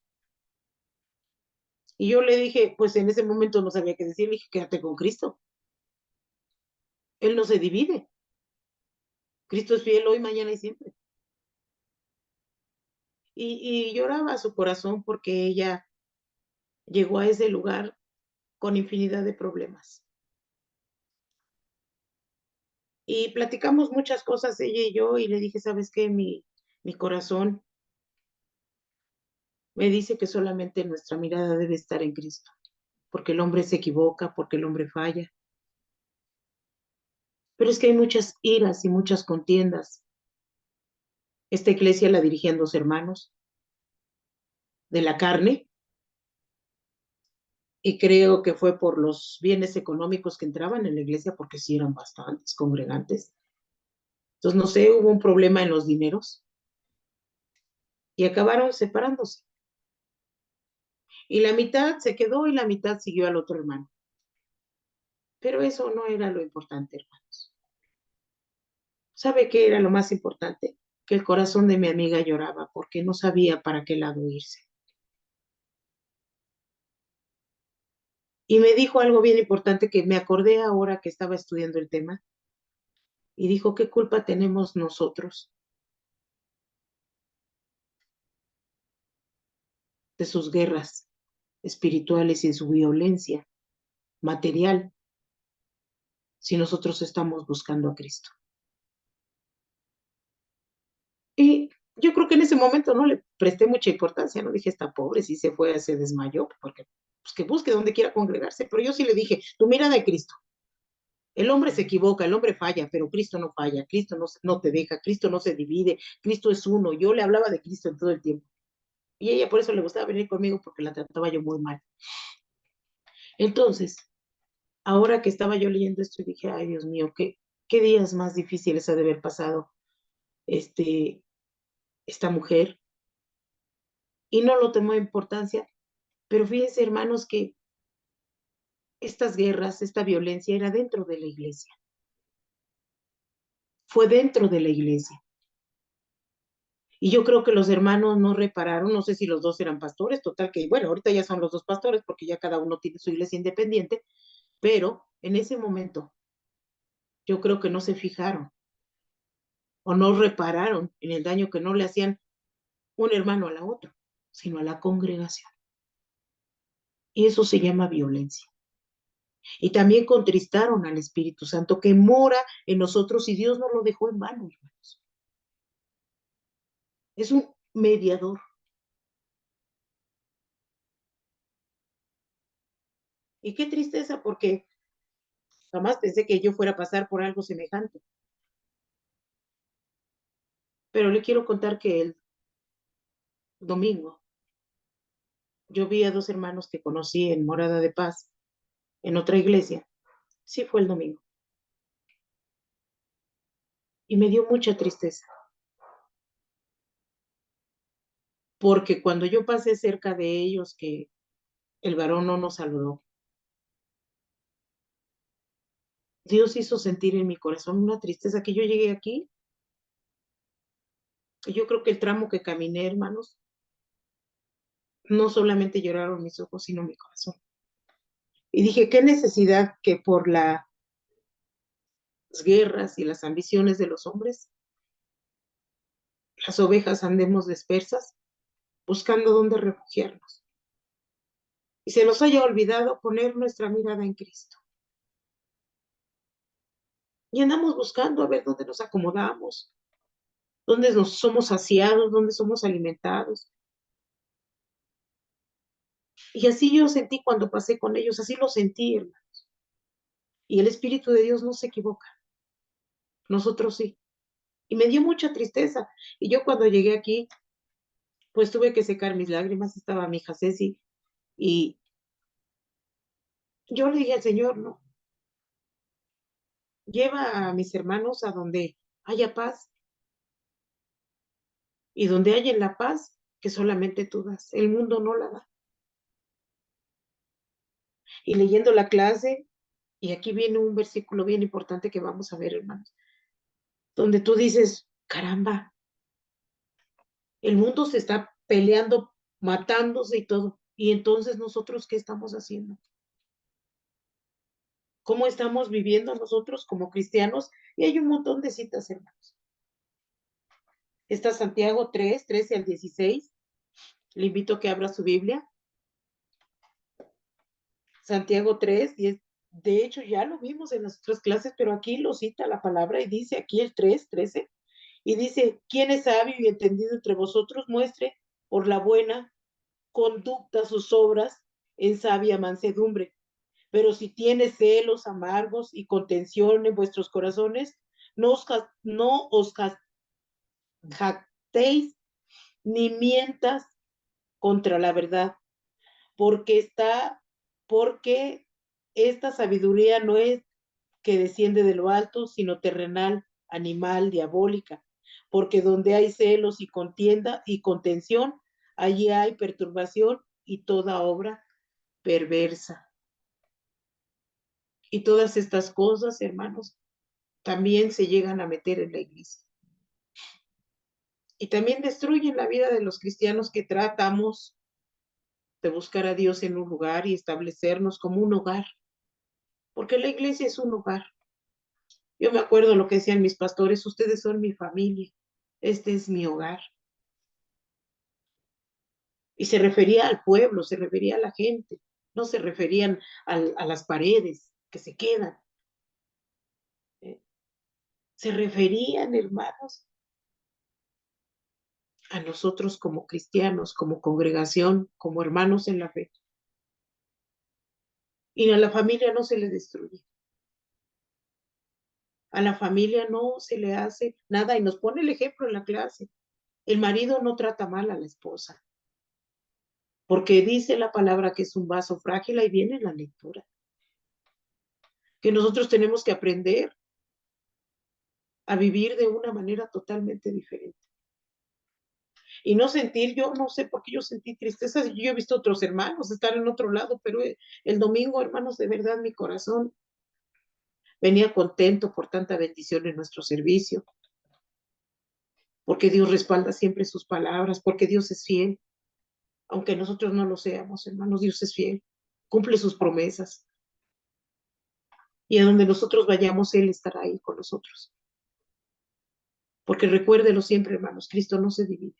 Y yo le dije, pues en ese momento no sabía qué decir, le dije, quédate con Cristo. Él no se divide. Cristo es fiel hoy, mañana y siempre. Y lloraba su corazón porque ella llegó a ese lugar con infinidad de problemas. Y platicamos muchas cosas ella y yo y le dije, ¿sabes qué? Mi corazón me dice que solamente nuestra mirada debe estar en Cristo, porque el hombre se equivoca, porque el hombre falla. Pero es que hay muchas iras y muchas contiendas. Esta iglesia la dirigían dos hermanos de la carne, y creo que fue por los bienes económicos que entraban en la iglesia, porque sí eran bastantes congregantes. Entonces, no sé, hubo un problema en los dineros y acabaron separándose. Y la mitad se quedó y la mitad siguió al otro hermano. Pero eso no era lo importante, hermanos. ¿Sabe qué era lo más importante? Que el corazón de mi amiga lloraba porque no sabía para qué lado irse. Y me dijo algo bien importante que me acordé ahora que estaba estudiando el tema. Y dijo, ¿qué culpa tenemos nosotros de sus guerras espirituales y de su violencia material si nosotros estamos buscando a Cristo? Y yo creo que en ese momento no le presté mucha importancia, no dije, está pobre, si se fue, se desmayó, porque pues que busque donde quiera congregarse, pero yo sí le dije, tu mirada de Cristo. El hombre se equivoca, el hombre falla, pero Cristo no falla, Cristo no te deja, Cristo no se divide, Cristo es uno. Yo le hablaba de Cristo en todo el tiempo. Y ella por eso le gustaba venir conmigo, porque la trataba yo muy mal. Entonces, ahora que estaba yo leyendo esto, dije, ay Dios mío, qué días más difíciles ha de haber pasado este, esta mujer. Y no lo tomó importancia, pero fíjense, hermanos, que estas guerras, esta violencia era dentro de la iglesia. Fue dentro de la iglesia. Y yo creo que los hermanos no repararon, no sé si los dos eran pastores, total que, bueno, ahorita ya son los dos pastores porque ya cada uno tiene su iglesia independiente, pero en ese momento yo creo que no se fijaron o no repararon en el daño que no le hacían un hermano a la otra, sino a la congregación. Y eso se llama violencia. Y también contristaron al Espíritu Santo que mora en nosotros y Dios no lo dejó en vano, hermanos. Es un mediador. Y qué tristeza porque jamás pensé que yo fuera a pasar por algo semejante. Pero le quiero contar que el domingo yo vi a dos hermanos que conocí en Morada de Paz, en otra iglesia. Sí, fue el domingo. Y me dio mucha tristeza. Porque cuando yo pasé cerca de ellos, que el varón no nos saludó, Dios hizo sentir en mi corazón una tristeza que yo llegué aquí. Y yo creo que el tramo que caminé, hermanos, no solamente lloraron mis ojos, sino mi corazón. Y dije, qué necesidad que por las guerras y las ambiciones de los hombres, las ovejas andemos dispersas, buscando dónde refugiarnos. Y se nos haya olvidado poner nuestra mirada en Cristo. Y andamos buscando a ver dónde nos acomodamos, dónde nos somos saciados, dónde somos alimentados. Y así yo sentí cuando pasé con ellos, así lo sentí, hermanos. Y el Espíritu de Dios no se equivoca, nosotros sí. Y me dio mucha tristeza. Y yo cuando llegué aquí, pues tuve que secar mis lágrimas, estaba mi hija Ceci, y yo le dije al Señor, no, lleva a mis hermanos a donde haya paz, y donde haya la paz que solamente tú das, el mundo no la da. Y leyendo la clase, y aquí viene un versículo bien importante que vamos a ver, hermanos, donde tú dices, caramba, el mundo se está peleando, matándose y todo, y entonces nosotros, ¿qué estamos haciendo? ¿Cómo estamos viviendo nosotros como cristianos? Y hay un montón de citas, hermanos. Está Santiago 3, 13 al 16. Le invito a que abra su Biblia. Santiago 3, 10. De hecho, ya lo vimos en las otras clases, pero aquí lo cita la palabra y dice aquí el 3, 13. Y dice, ¿quién es sabio y entendido entre vosotros? Muestre por la buena conducta sus obras en sabia mansedumbre. Pero si tiene celos amargos y contención en vuestros corazones, no os jactéis ni mientas contra la verdad, porque porque esta sabiduría no es que desciende de lo alto, sino terrenal, animal, diabólica, porque donde hay celos y contienda y contención, allí hay perturbación y toda obra perversa. Y todas estas cosas, hermanos, también se llegan a meter en la iglesia. Y también destruyen la vida de los cristianos que tratamos de buscar a Dios en un lugar y establecernos como un hogar, porque la iglesia es un hogar. Yo me acuerdo lo que decían mis pastores: ustedes son mi familia, este es mi hogar. Y se refería al pueblo, se refería a la gente, no se referían a las paredes que se quedan. Se referían, hermanos, a nosotros como cristianos, como congregación, como hermanos en la fe. Y a la familia no se le destruye. A la familia no se le hace nada, y nos pone el ejemplo en la clase. El marido no trata mal a la esposa, porque dice la palabra que es un vaso frágil. Ahí viene la lectura. Que nosotros tenemos que aprender a vivir de una manera totalmente diferente. Y no sentir, yo no sé por qué yo sentí tristeza. Yo he visto otros hermanos estar en otro lado, pero el domingo, hermanos, de verdad mi corazón venía contento por tanta bendición en nuestro servicio, porque Dios respalda siempre sus palabras, porque Dios es fiel, aunque nosotros no lo seamos, hermanos. Dios es fiel, cumple sus promesas, y a donde nosotros vayamos, Él estará ahí con nosotros. Porque recuérdelo siempre, hermanos, Cristo no se divide.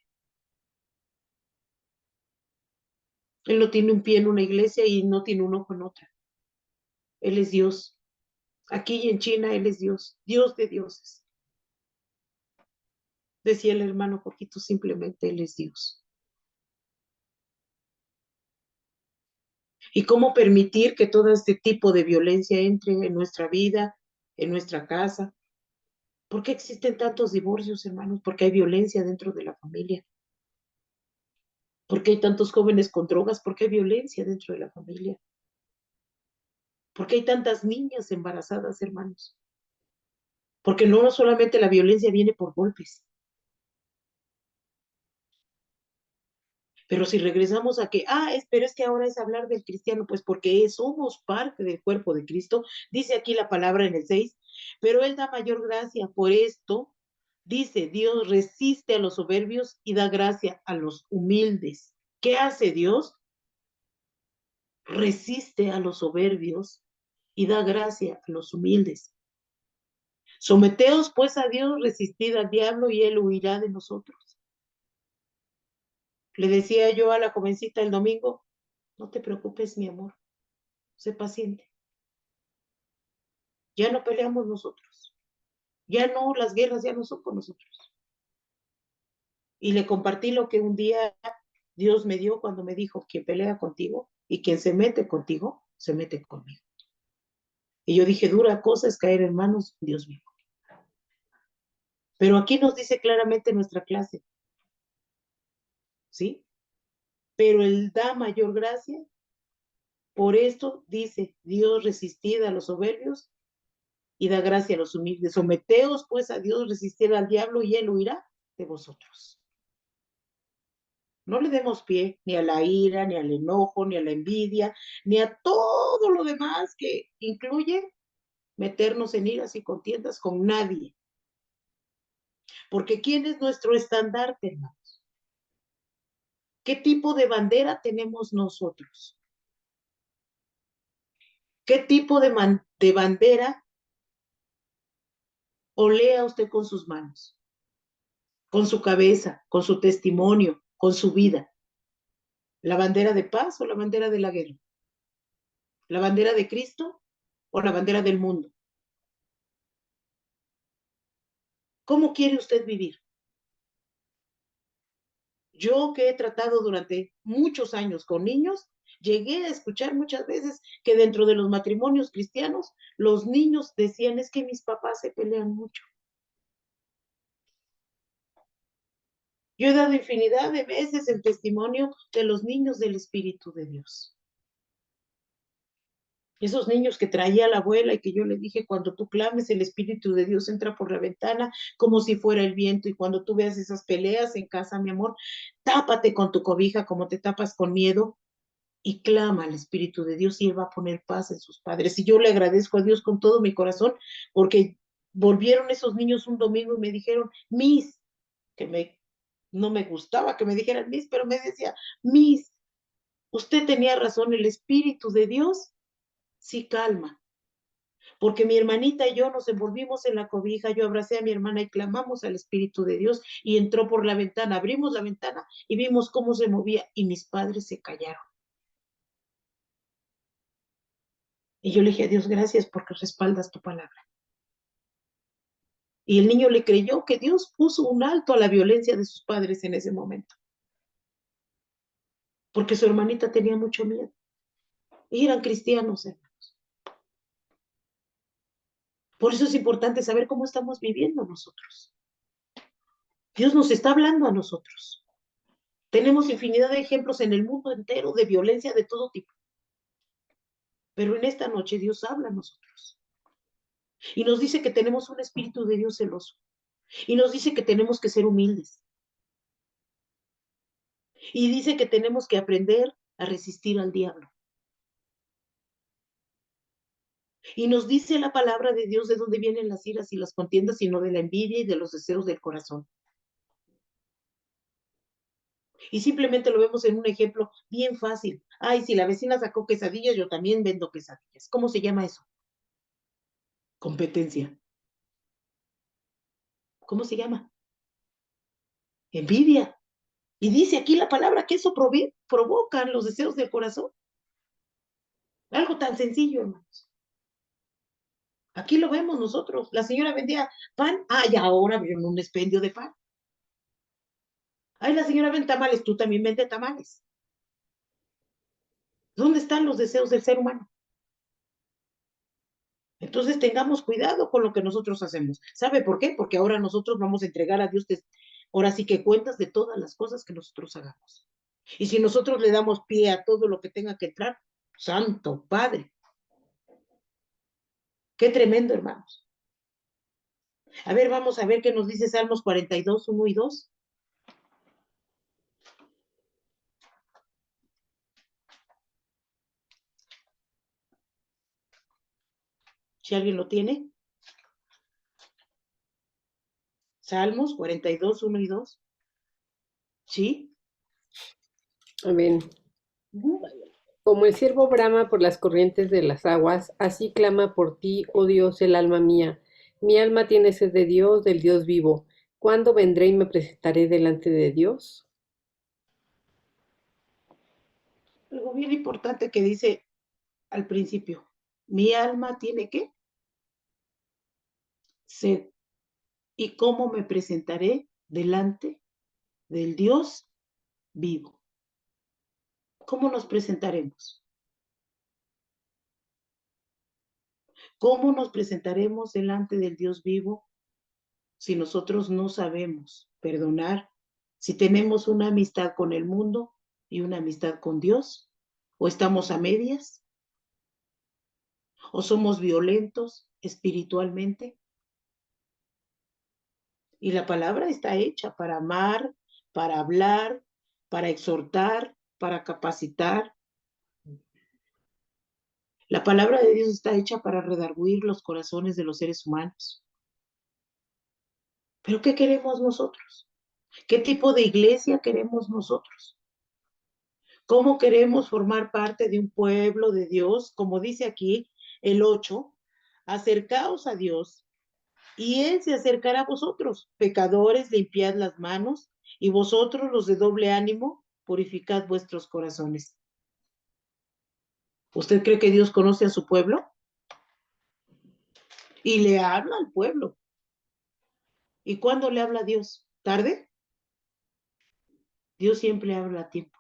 Él no tiene un pie en una iglesia y no tiene un ojo en otra. Él es Dios. Aquí y en China Él es Dios, Dios de dioses. Decía el hermano Jorgito, simplemente Él es Dios. ¿Y cómo permitir que todo este tipo de violencia entre en nuestra vida, en nuestra casa? ¿Por qué existen tantos divorcios, hermanos? Porque hay violencia dentro de la familia. ¿Por qué hay tantos jóvenes con drogas? Porque hay violencia dentro de la familia. ¿Por qué hay tantas niñas embarazadas, hermanos? Porque no solamente la violencia viene por golpes. Pero si regresamos a que, pero es que ahora es hablar del cristiano, pues porque somos parte del cuerpo de Cristo. Dice aquí la palabra en el 6, pero Él da mayor gracia. Por esto, dice, Dios resiste a los soberbios y da gracia a los humildes. ¿Qué hace Dios? Resiste a los soberbios y da gracia a los humildes. Someteos pues a Dios, resistid al diablo y Él huirá de nosotros. Le decía yo a la jovencita el domingo: no te preocupes, mi amor, sé paciente. Ya no peleamos nosotros. Ya no, las guerras ya no son con nosotros. Y le compartí lo que un día Dios me dio cuando me dijo: quien pelea contigo y quien se mete contigo, se mete conmigo. Y yo dije: dura cosa es caer en manos de Dios mío. Pero aquí nos dice claramente nuestra clase, ¿sí? Pero Él da mayor gracia. Por esto dice: Dios resistid a los soberbios y da gracia a los humildes. Someteos pues a Dios, resistid al diablo y Él huirá de vosotros. No le demos pie ni a la ira, ni al enojo, ni a la envidia, ni a todo lo demás que incluye meternos en iras y contiendas con nadie. Porque ¿quién es nuestro estandarte, hermanos? ¿Qué tipo de bandera tenemos nosotros? ¿Qué tipo de bandera olea usted con sus manos? Con su cabeza, con su testimonio, con su vida. ¿La bandera de paz o la bandera de la guerra? ¿La bandera de Cristo o la bandera del mundo? ¿Cómo quiere usted vivir? Yo, que he tratado durante muchos años con niños, llegué a escuchar muchas veces que dentro de los matrimonios cristianos, los niños decían: es que mis papás se pelean mucho. Yo he dado infinidad de veces el testimonio de los niños del Espíritu de Dios. Esos niños que traía la abuela y que yo le dije: cuando tú clames, el Espíritu de Dios entra por la ventana como si fuera el viento, y cuando tú veas esas peleas en casa, mi amor, tápate con tu cobija como te tapas con miedo y clama al Espíritu de Dios, y Él va a poner paz en sus padres. Y yo le agradezco a Dios con todo mi corazón, porque volvieron esos niños un domingo y me dijeron: Miss, no me gustaba que me dijeran Miss, pero me decía: Miss, usted tenía razón, el Espíritu de Dios sí calma, Porque mi hermanita y yo nos envolvimos en la cobija, yo abracé a mi hermana y clamamos al Espíritu de Dios y entró por la ventana. Abrimos la ventana y vimos cómo se movía y mis padres se callaron. Y yo le dije a Dios, gracias porque respaldas tu palabra. Y el niño le creyó que Dios puso un alto a la violencia de sus padres en ese momento. Porque su hermanita tenía mucho miedo. Y eran cristianos, hermanos. Por eso es importante saber cómo estamos viviendo nosotros. Dios nos está hablando a nosotros. Tenemos infinidad de ejemplos en el mundo entero de violencia de todo tipo. Pero en esta noche Dios habla a nosotros. Y nos dice que tenemos un espíritu de Dios celoso. Y nos dice que tenemos que ser humildes. Y dice que tenemos que aprender a resistir al diablo. Y nos dice la palabra de Dios de dónde vienen las iras y las contiendas, sino de la envidia y de los deseos del corazón. Y simplemente lo vemos en un ejemplo bien fácil. Ay, si la vecina sacó quesadillas, yo también vendo quesadillas. ¿Cómo se llama eso? Competencia. ¿Cómo se llama? Envidia. Y dice aquí la palabra que eso provoca los deseos del corazón. Algo tan sencillo, hermanos. Aquí lo vemos nosotros. La señora vendía pan. Y ahora vieron un expendio de pan. Ay, la señora vende tamales. Tú también vendes tamales. ¿Dónde están los deseos del ser humano? Entonces tengamos cuidado con lo que nosotros hacemos. ¿Sabe por qué? Porque ahora nosotros vamos a entregar a Dios, ahora sí que cuentas de todas las cosas que nosotros hagamos. Y si nosotros le damos pie a todo lo que tenga que entrar, Santo Padre. Qué tremendo, hermanos. A ver, vamos a ver qué nos dice Salmos 42, 1 y 2. Si alguien lo tiene. Salmos 42, 1 y 2. ¿Sí? Amén. Como el ciervo brama por las corrientes de las aguas, así clama por ti, oh Dios, el alma mía. Mi alma tiene sed de Dios, del Dios vivo. ¿Cuándo vendré y me presentaré delante de Dios? Algo bien importante que dice al principio. Mi alma tiene ¿qué? Sed. ¿Y cómo me presentaré delante del Dios vivo? ¿Cómo nos presentaremos? ¿Cómo nos presentaremos delante del Dios vivo si nosotros no sabemos perdonar? Si tenemos una amistad con el mundo y una amistad con Dios, o estamos a medias, o somos violentos espiritualmente. Y la palabra está hecha para amar, para hablar, para exhortar, para capacitar. La palabra de Dios está hecha para redarguir los corazones de los seres humanos. ¿Pero qué queremos nosotros? ¿Qué tipo de iglesia queremos nosotros? ¿Cómo queremos formar parte de un pueblo de Dios? Como dice aquí el 8, acercaos a Dios y Él se acercará a vosotros. Pecadores, limpiad las manos y vosotros los de doble ánimo, purificad vuestros corazones. ¿Usted cree que Dios conoce a su pueblo? Y le habla al pueblo. ¿Y cuándo le habla a Dios? ¿Tarde? Dios siempre habla a tiempo.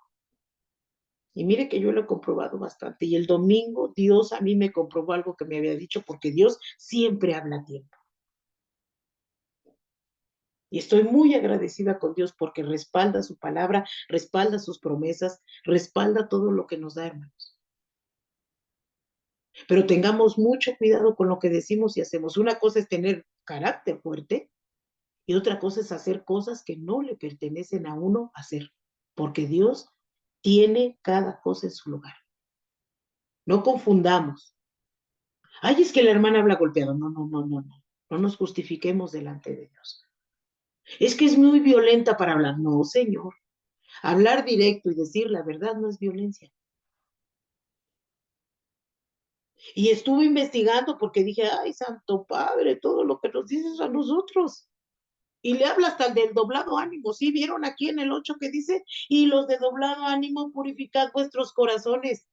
Y mire que yo lo he comprobado bastante. Y el domingo Dios a mí me comprobó algo que me había dicho, porque Dios siempre habla a tiempo. Y estoy muy agradecida con Dios porque respalda su palabra, respalda sus promesas, respalda todo lo que nos da, hermanos. Pero tengamos mucho cuidado con lo que decimos y hacemos. Una cosa es tener carácter fuerte y otra cosa es hacer cosas que no le pertenecen a uno hacer, porque Dios tiene cada cosa en su lugar. No confundamos. Ay, es que la hermana habla golpeado. No, no, no, no, no. No nos justifiquemos delante de Dios. Es que es muy violenta para hablar. No, Señor. Hablar directo y decir la verdad no es violencia. Y estuve investigando porque dije, ay, Santo Padre, todo lo que nos dices a nosotros. Y le habla hasta el del doblado ánimo. ¿Sí vieron aquí en el 8 que dice? Y los de doblado ánimo, purificad vuestros corazones.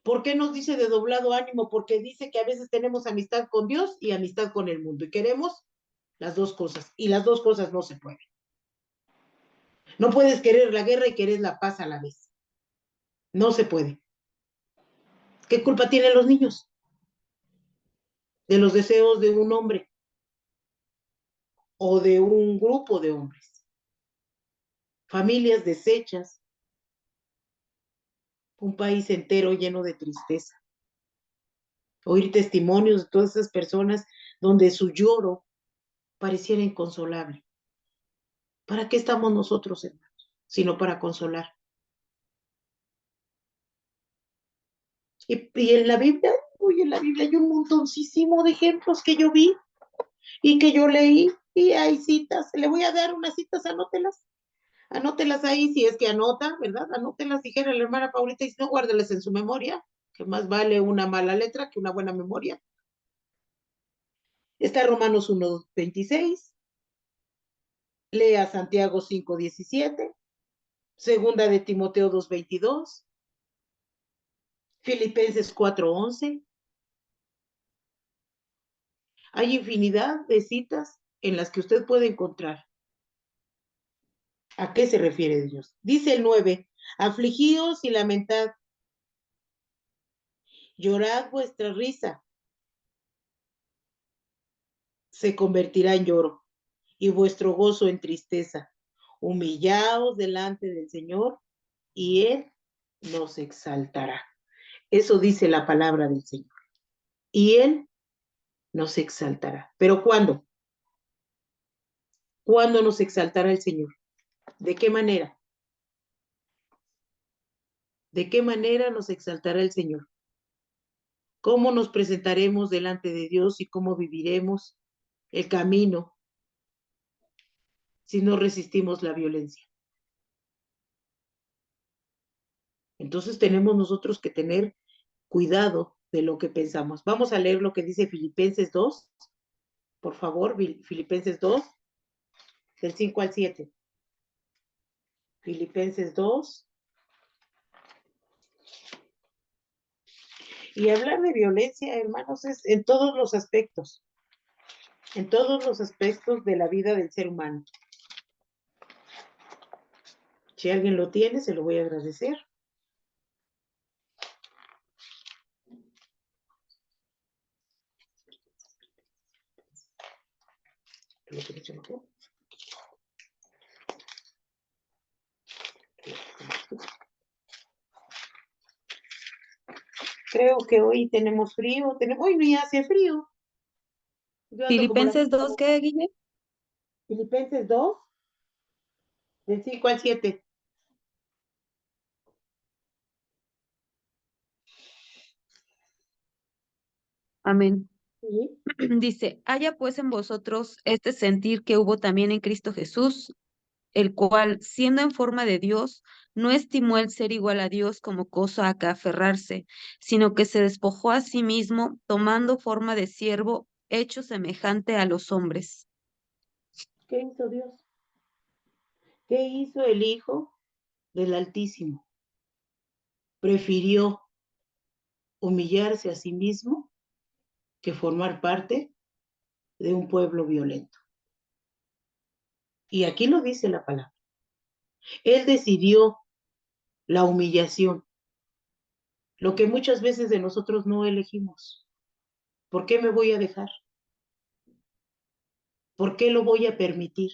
¿Por qué nos dice de doblado ánimo? Porque dice que a veces tenemos amistad con Dios y amistad con el mundo. Y queremos las dos cosas. Y las dos cosas no se pueden. No puedes querer la guerra y querer la paz a la vez. No se puede. ¿Qué culpa tienen los niños de los deseos de un hombre o de un grupo de hombres? Familias deshechas, un país entero lleno de tristeza. Oír testimonios de todas esas personas donde su lloro pareciera inconsolable. ¿Para qué estamos nosotros, hermanos? Sino para consolar. Y en la Biblia, uy, en la Biblia hay un montoncísimo de ejemplos que yo vi y que yo leí, y hay citas. Le voy a dar unas citas, anótelas. Anótelas ahí, si es que anota, ¿verdad? Anótelas, dijera la hermana Paulita, y si no, guárdelas en su memoria, que más vale una mala letra que una buena memoria. Está Romanos 1:26, lea Santiago 5:17, segunda de Timoteo 2:22, Filipenses 4:11. Hay infinidad de citas en las que usted puede encontrar a qué se refiere Dios. Dice el 9, afligíos y lamentad, llorad vuestra risa, se convertirá en lloro, y vuestro gozo en tristeza. Humillaos delante del Señor, y Él nos exaltará. Eso dice la palabra del Señor. Y Él nos exaltará. ¿Pero cuándo? ¿Cuándo nos exaltará el Señor? ¿De qué manera? ¿De qué manera nos exaltará el Señor? ¿Cómo nos presentaremos delante de Dios y cómo viviremos el camino si no resistimos la violencia? Entonces tenemos nosotros que tener cuidado de lo que pensamos. Vamos a leer lo que dice Filipenses 2, por favor, Filipenses 2, del 5 al 7. Filipenses 2. Y hablar de violencia, hermanos, es en todos los aspectos de la vida del ser humano. Si alguien lo tiene, se lo voy a agradecer. Creo que hoy tenemos frío, hoy ni hace frío. Yo ando como la Filipenses 2, ¿qué, Guille? Filipenses 2, del 5 al 7. Amén. ¿Sí? Dice, haya pues en vosotros este sentir que hubo también en Cristo Jesús, el cual, siendo en forma de Dios, no estimó el ser igual a Dios como cosa a que aferrarse, sino que se despojó a sí mismo, tomando forma de siervo, hecho semejante a los hombres. ¿Qué hizo Dios? ¿Qué hizo el Hijo del Altísimo? Prefirió humillarse a sí mismo que formar parte de un pueblo violento. Y aquí lo dice la palabra. Él decidió la humillación, lo que muchas veces de nosotros no elegimos. ¿Por qué me voy a dejar? ¿Por qué lo voy a permitir?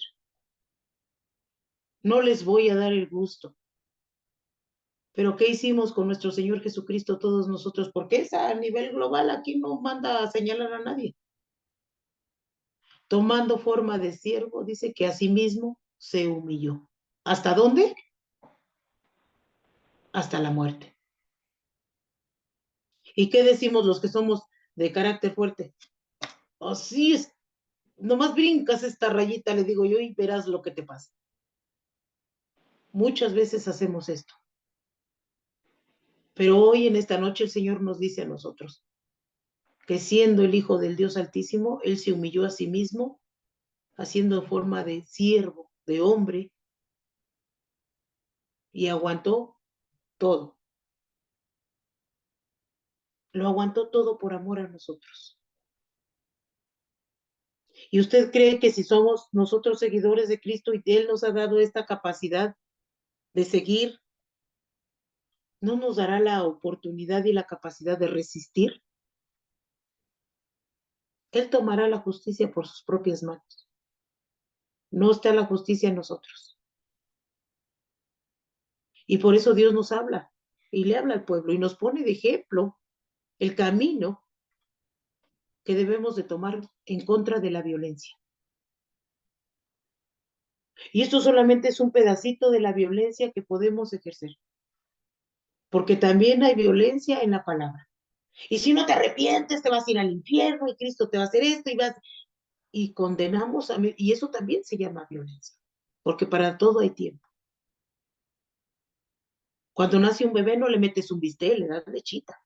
No les voy a dar el gusto. Pero ¿qué hicimos con nuestro Señor Jesucristo todos nosotros? Porque es a nivel global, aquí no manda a señalar a nadie. Tomando forma de siervo, dice que a sí mismo se humilló. ¿Hasta dónde? Hasta la muerte. ¿Y qué decimos los que somos de carácter fuerte? Así es, nomás brincas esta rayita, le digo yo, y verás lo que te pasa. Muchas veces hacemos esto. Pero hoy en esta noche el Señor nos dice a nosotros que siendo el Hijo del Dios Altísimo, Él se humilló a sí mismo, haciendo forma de siervo, de hombre, y aguantó todo. Lo aguantó todo por amor a nosotros. ¿Y usted cree que si somos nosotros seguidores de Cristo y Él nos ha dado esta capacidad de seguir, no nos dará la oportunidad y la capacidad de resistir? Él tomará la justicia por sus propias manos. No está la justicia en nosotros. Y por eso Dios nos habla y le habla al pueblo y nos pone de ejemplo el camino que debemos de tomar en contra de la violencia. Y esto solamente es un pedacito de la violencia que podemos ejercer, porque también hay violencia en la palabra. Y si no te arrepientes, te vas a ir al infierno y Cristo te va a hacer esto y condenamos y eso también se llama violencia, porque para todo hay tiempo. Cuando nace un bebé no le metes un bistec, le das lechita.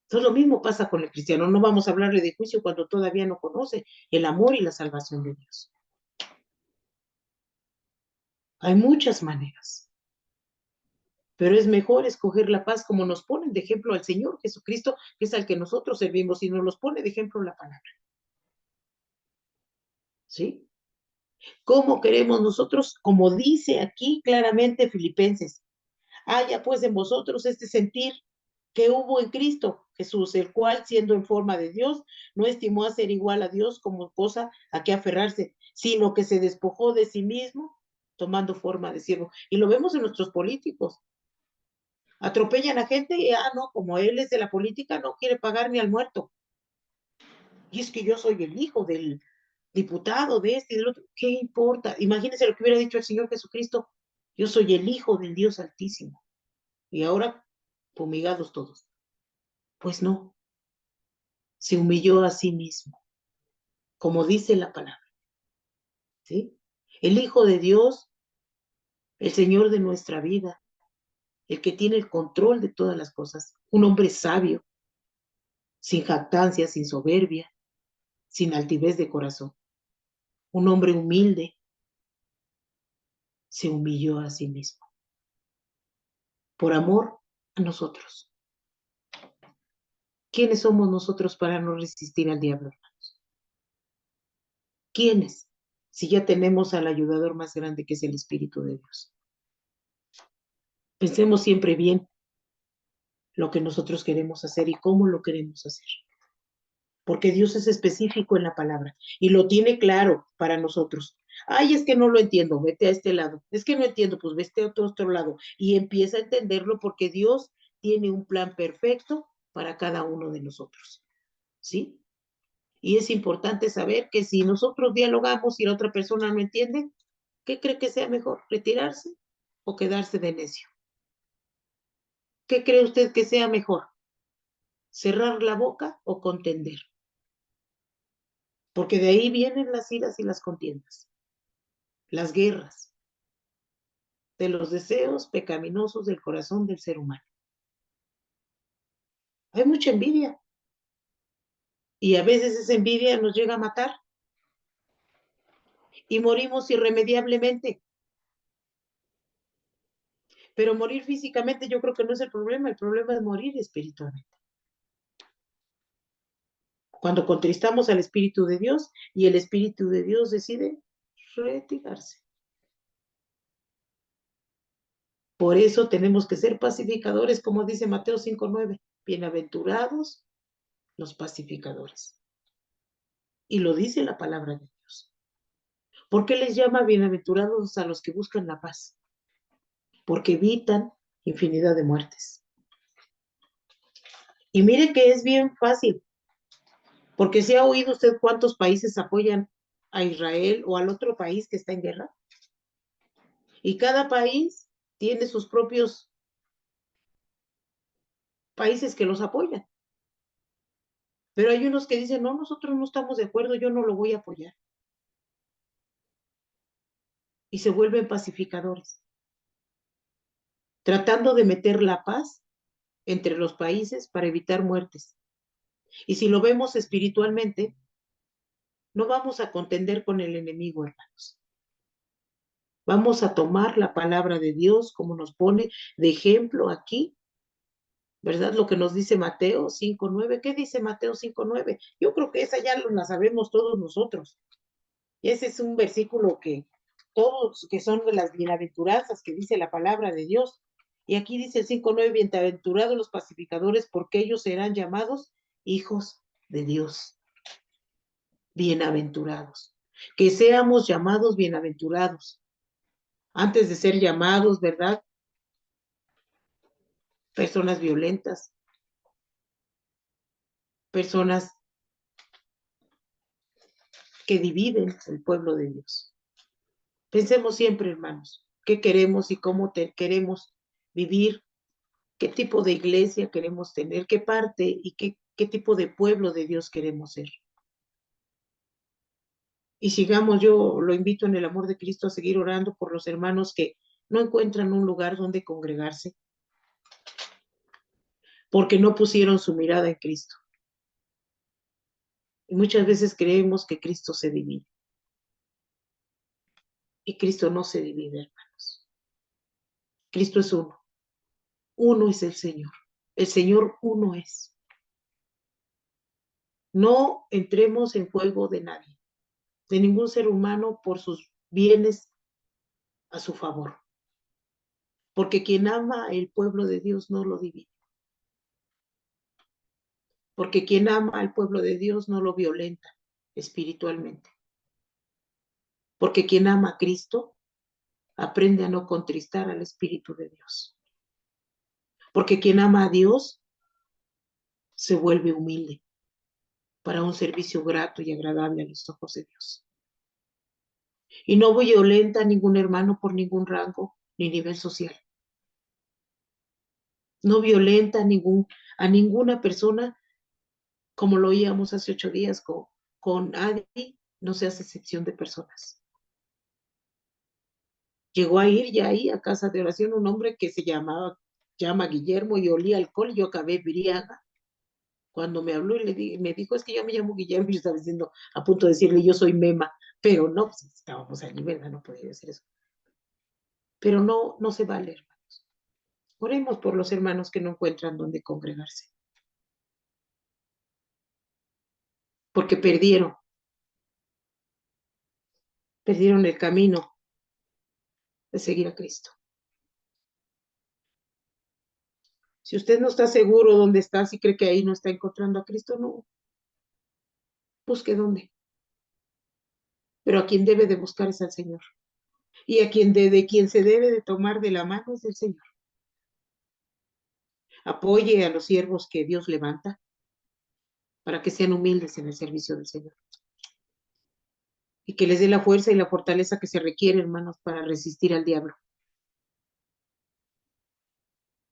Entonces lo mismo pasa con el cristiano. No vamos a hablarle de juicio cuando todavía no conoce el amor y la salvación de Dios. Hay muchas maneras, pero es mejor escoger la paz como nos ponen de ejemplo al Señor Jesucristo, que es al que nosotros servimos, y nos los pone de ejemplo la palabra. ¿Sí? ¿Cómo queremos nosotros? Como dice aquí claramente Filipenses, haya pues en vosotros este sentir que hubo en Cristo Jesús, el cual, siendo en forma de Dios, no estimó a ser igual a Dios como cosa a que aferrarse, sino que se despojó de sí mismo, tomando forma de siervo. Y lo vemos en nuestros políticos. Atropellan a gente y, no, como él es de la política, no quiere pagar ni al muerto. Y es que yo soy el hijo del diputado de este y del otro. ¿Qué importa? Imagínense lo que hubiera dicho el Señor Jesucristo. Yo soy el hijo del Dios Altísimo. Y ahora, fumigados todos. Pues no, se humilló a sí mismo, como dice la palabra. ¿Sí? El Hijo de Dios, el Señor de nuestra vida, el que tiene el control de todas las cosas, un hombre sabio, sin jactancia, sin soberbia, sin altivez de corazón, un hombre humilde, se humilló a sí mismo, por amor a nosotros. ¿Quiénes somos nosotros para no resistir al diablo, hermanos? ¿Quiénes? Si ya tenemos al ayudador más grande que es el Espíritu de Dios. Pensemos siempre bien lo que nosotros queremos hacer y cómo lo queremos hacer. Porque Dios es específico en la palabra y lo tiene claro para nosotros. Ay, es que no lo entiendo, vete a este lado. Es que no entiendo, pues vete a otro lado. Y empieza a entenderlo porque Dios tiene un plan perfecto para cada uno de nosotros. ¿Sí? Y es importante saber que si nosotros dialogamos y la otra persona no entiende, ¿qué cree que sea mejor? ¿Retirarse o quedarse de necio? ¿Qué cree usted que sea mejor? ¿Cerrar la boca o contender? Porque de ahí vienen las iras y las contiendas, las guerras, de los deseos pecaminosos del corazón del ser humano. Hay mucha envidia y a veces esa envidia nos llega a matar y morimos irremediablemente. Pero morir físicamente yo creo que no es el problema es morir espiritualmente. Cuando contristamos al Espíritu de Dios y el Espíritu de Dios decide retirarse. Por eso tenemos que ser pacificadores, como dice Mateo 5:9. Bienaventurados los pacificadores. Y lo dice la palabra de Dios. ¿Por qué les llama bienaventurados a los que buscan la paz? Porque evitan infinidad de muertes. Y mire que es bien fácil, porque si ha oído usted cuántos países apoyan a Israel o al otro país que está en guerra. Y cada país tiene sus propios países que los apoyan. Pero hay unos que dicen, no, nosotros no estamos de acuerdo, yo no lo voy a apoyar. Y se vuelven pacificadores. tratando de meter la paz entre los países para evitar muertes. Y si lo vemos espiritualmente, no vamos a contender con el enemigo, hermanos. Vamos a tomar la palabra de Dios como nos pone de ejemplo aquí, ¿verdad? Lo que nos dice Mateo 5:9. ¿Qué dice Mateo 5:9? Yo creo que esa ya la sabemos todos nosotros. Y ese es un versículo que todos, que son de las bienaventuranzas que dice la palabra de Dios. Y aquí dice el 5:9, bienaventurados los pacificadores, porque ellos serán llamados hijos de Dios. Bienaventurados. Que seamos llamados bienaventurados. Antes de ser llamados, ¿verdad? Personas violentas, personas que dividen el pueblo de Dios. Pensemos siempre, hermanos, qué queremos y cómo queremos vivir, qué tipo de iglesia queremos tener, qué parte y qué tipo de pueblo de Dios queremos ser. Y sigamos, yo lo invito en el amor de Cristo a seguir orando por los hermanos que no encuentran un lugar donde congregarse, porque no pusieron su mirada en Cristo. Y muchas veces creemos que Cristo se divide. Y Cristo no se divide, hermanos. Cristo es uno. Uno es el Señor. El Señor uno es. No entremos en juego de nadie, de ningún ser humano por sus bienes a su favor. Porque quien ama el pueblo de Dios no lo divide. Porque quien ama al pueblo de Dios no lo violenta espiritualmente. Porque quien ama a Cristo aprende a no contristar al Espíritu de Dios. Porque quien ama a Dios se vuelve humilde para un servicio grato y agradable a los ojos de Dios. Y no violenta a ningún hermano por ningún rango ni nivel social. No violenta a ninguna persona, como lo oíamos hace 8 días con Adi, no se hace excepción de personas. Llegó a ir ya ahí a casa de oración un hombre que se llama Guillermo y olía alcohol y yo acabé briaga. Cuando me habló y me dijo, es que yo me llamo Guillermo, y yo estaba diciendo, a punto de decirle, yo soy Mema, pero no, pues estábamos allí, ¿verdad? No podía decir eso. Pero no se vale, hermanos. Oremos por los hermanos que no encuentran dónde congregarse. Porque perdieron el camino de seguir a Cristo. Si usted no está seguro dónde está, si cree que ahí no está encontrando a Cristo, no. Busque dónde. Pero a quien debe de buscar es al Señor. Y a quien se debe de tomar de la mano es el Señor. Apoye a los siervos que Dios levanta para que sean humildes en el servicio del Señor. Y que les dé la fuerza y la fortaleza que se requiere, hermanos, para resistir al diablo.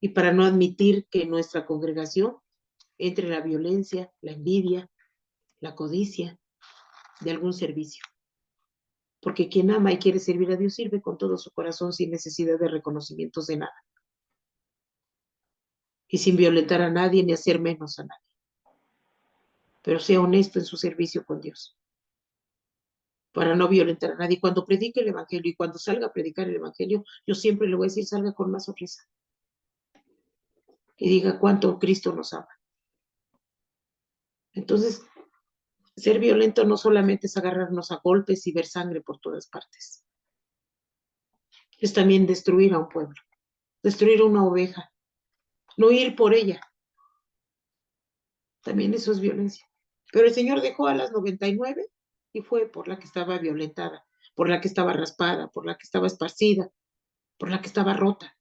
Y para no admitir que en nuestra congregación entre la violencia, la envidia, la codicia de algún servicio. Porque quien ama y quiere servir a Dios sirve con todo su corazón sin necesidad de reconocimientos de nada. Y sin violentar a nadie ni hacer menos a nadie. Pero sea honesto en su servicio con Dios. Para no violentar a nadie. Cuando predique el Evangelio y cuando salga a predicar el Evangelio, yo siempre le voy a decir, salga con más sonrisa. Y diga cuánto Cristo nos ama. Entonces, ser violento no solamente es agarrarnos a golpes y ver sangre por todas partes. Es también destruir a un pueblo, destruir a una oveja, no ir por ella. También eso es violencia. Pero el Señor dejó a las 99 y fue por la que estaba violentada, por la que estaba raspada, por la que estaba esparcida, por la que estaba rota.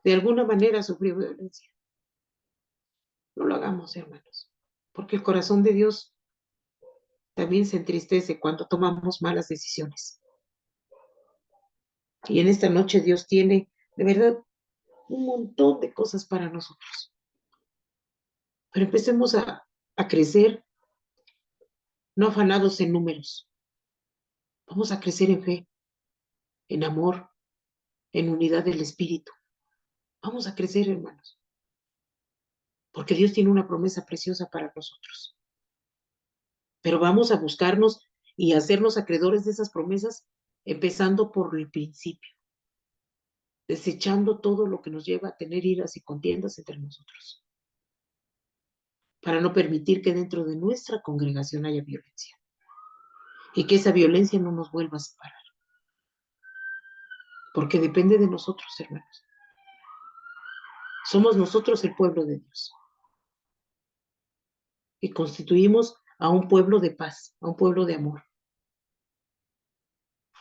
De alguna manera sufrió violencia. No lo hagamos, hermanos, porque el corazón de Dios también se entristece cuando tomamos malas decisiones. Y en esta noche Dios tiene, de verdad, un montón de cosas para nosotros. Pero empecemos a crecer, no afanados en números. Vamos a crecer en fe, en amor, en unidad del Espíritu. Vamos a crecer, hermanos, porque Dios tiene una promesa preciosa para nosotros. Pero vamos a buscarnos y a hacernos acreedores de esas promesas, empezando por el principio, desechando todo lo que nos lleva a tener iras y contiendas entre nosotros, para no permitir que dentro de nuestra congregación haya violencia y que esa violencia no nos vuelva a separar, porque depende de nosotros, hermanos. Somos nosotros el pueblo de Dios y constituimos a un pueblo de paz, a un pueblo de amor.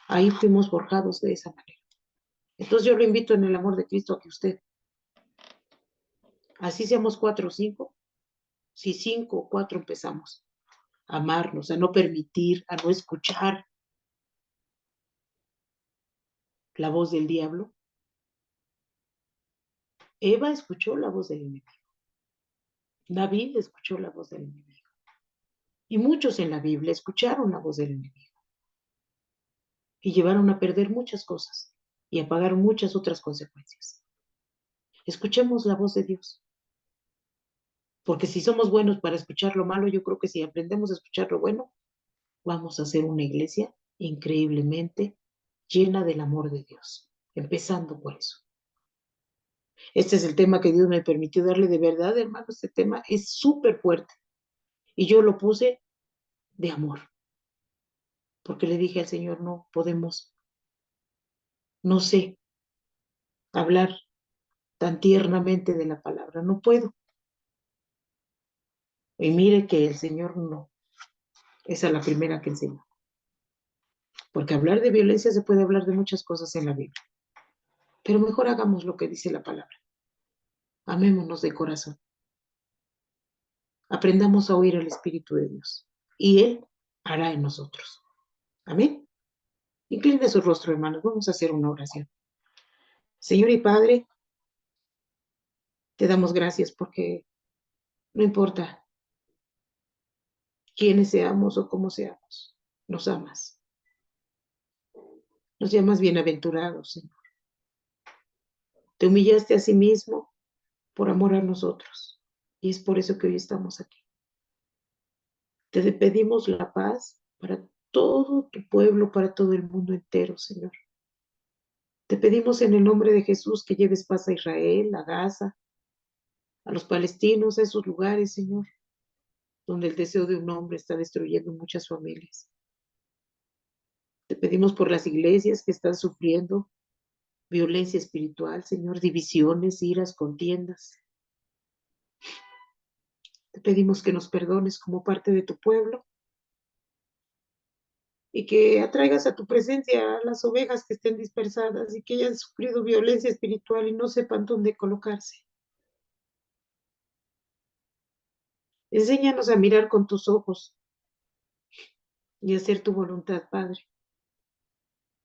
Ahí fuimos forjados de esa manera. Entonces yo lo invito en el amor de Cristo a que usted, así seamos 4 o 5, si 5 o 4 empezamos a amarnos, a no permitir, a no escuchar la voz del diablo. Eva escuchó la voz del enemigo. David escuchó la voz del enemigo. Y muchos en la Biblia escucharon la voz del enemigo. Y llevaron a perder muchas cosas y a pagar muchas otras consecuencias. Escuchemos la voz de Dios. Porque si somos buenos para escuchar lo malo, yo creo que si aprendemos a escuchar lo bueno, vamos a ser una iglesia increíblemente llena del amor de Dios. Empezando por eso. Este es el tema que Dios me permitió darle de verdad, hermano. Este tema es súper fuerte. Y yo lo puse de amor. Porque le dije al Señor, no podemos, no sé, hablar tan tiernamente de la palabra. No puedo. Y mire que el Señor no. Esa es la primera que enseñó. Porque hablar de violencia se puede hablar de muchas cosas en la Biblia. Pero mejor hagamos lo que dice la palabra. Amémonos de corazón. Aprendamos a oír el Espíritu de Dios. Y Él hará en nosotros. Amén. Incline su rostro, hermanos. Vamos a hacer una oración. Señor y Padre, te damos gracias porque no importa quiénes seamos o cómo seamos, nos amas. Nos llamas bienaventurados, Señor. Te humillaste a sí mismo por amor a nosotros. Y es por eso que hoy estamos aquí. Te pedimos la paz para todo tu pueblo, para todo el mundo entero, Señor. Te pedimos en el nombre de Jesús que lleves paz a Israel, a Gaza, a los palestinos, a esos lugares, Señor, donde el deseo de un hombre está destruyendo muchas familias. Te pedimos por las iglesias que están sufriendo violencia espiritual, Señor, divisiones, iras, contiendas. Te pedimos que nos perdones como parte de tu pueblo y que atraigas a tu presencia a las ovejas que estén dispersadas y que hayan sufrido violencia espiritual y no sepan dónde colocarse. Enséñanos a mirar con tus ojos y hacer tu voluntad, Padre.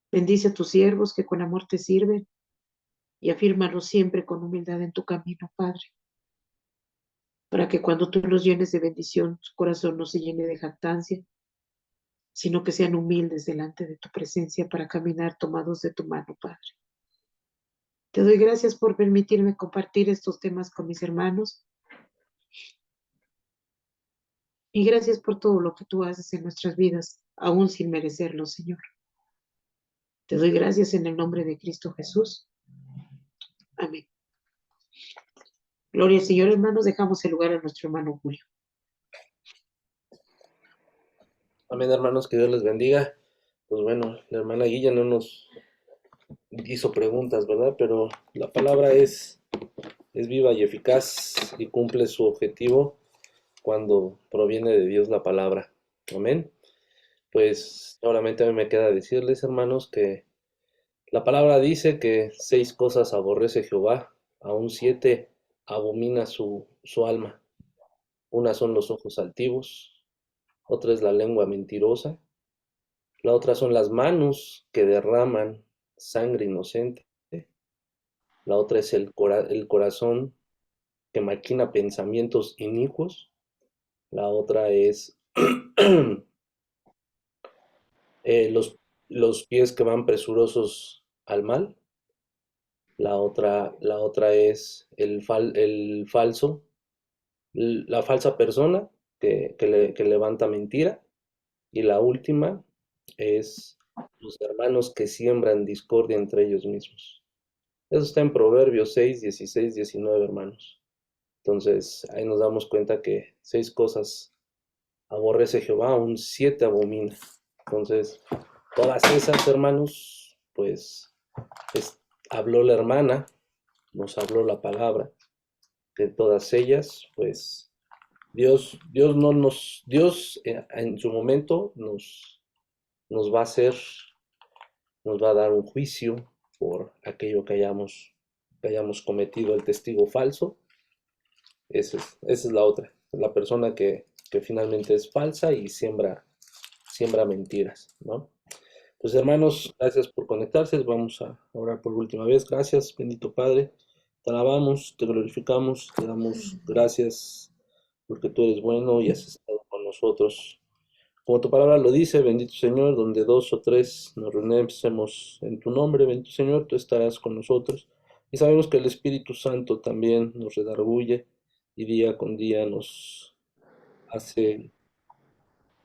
Bendice a tus siervos que con amor te sirven y afírmalos siempre con humildad en tu camino, Padre, para que cuando tú los llenes de bendición, su corazón no se llene de jactancia, sino que sean humildes delante de tu presencia para caminar tomados de tu mano, Padre. Te doy gracias por permitirme compartir estos temas con mis hermanos y gracias por todo lo que tú haces en nuestras vidas, aún sin merecerlo, Señor. Te doy gracias en el nombre de Cristo Jesús. Amén. Gloria al Señor, hermanos. Dejamos el lugar a nuestro hermano Julio. Amén, hermanos, que Dios les bendiga. Pues bueno, la hermana Guilla no nos hizo preguntas, ¿verdad? Pero la palabra es viva y eficaz y cumple su objetivo cuando proviene de Dios la palabra. Amén. Pues solamente a mí me queda decirles, hermanos, que la palabra dice que 6 cosas aborrece Jehová, aún 7 abomina su alma. Una son los ojos altivos, otra es la lengua mentirosa, la otra son las manos que derraman sangre inocente, la otra es el corazón que maquina pensamientos inicuos, la otra es los pies que van presurosos al mal, la otra es el falso, la falsa persona que levanta mentira. Y la última es los hermanos que siembran discordia entre ellos mismos. Eso está en Proverbios 6, 16, 19, hermanos. Entonces, ahí nos damos cuenta que 6 cosas aborrece Jehová, aún 7 abomina. Entonces, todas esas, hermanos, pues habló la hermana, nos habló la palabra. De todas ellas, pues Dios no nos, Dios en su momento nos va a hacer, nos va a dar un juicio por aquello que hayamos cometido, el testigo falso. Esa es la otra, la persona que finalmente es falsa y siembra mentiras, ¿no? Pues hermanos, gracias por conectarse. Vamos a orar por última vez. Gracias, bendito Padre. Te alabamos, te glorificamos, te damos gracias porque tú eres bueno y has estado con nosotros. Como tu palabra lo dice, bendito Señor, donde 2 o 3 nos reunimos en tu nombre, bendito Señor, tú estarás con nosotros. Y sabemos que el Espíritu Santo también nos redarguye y día con día nos hace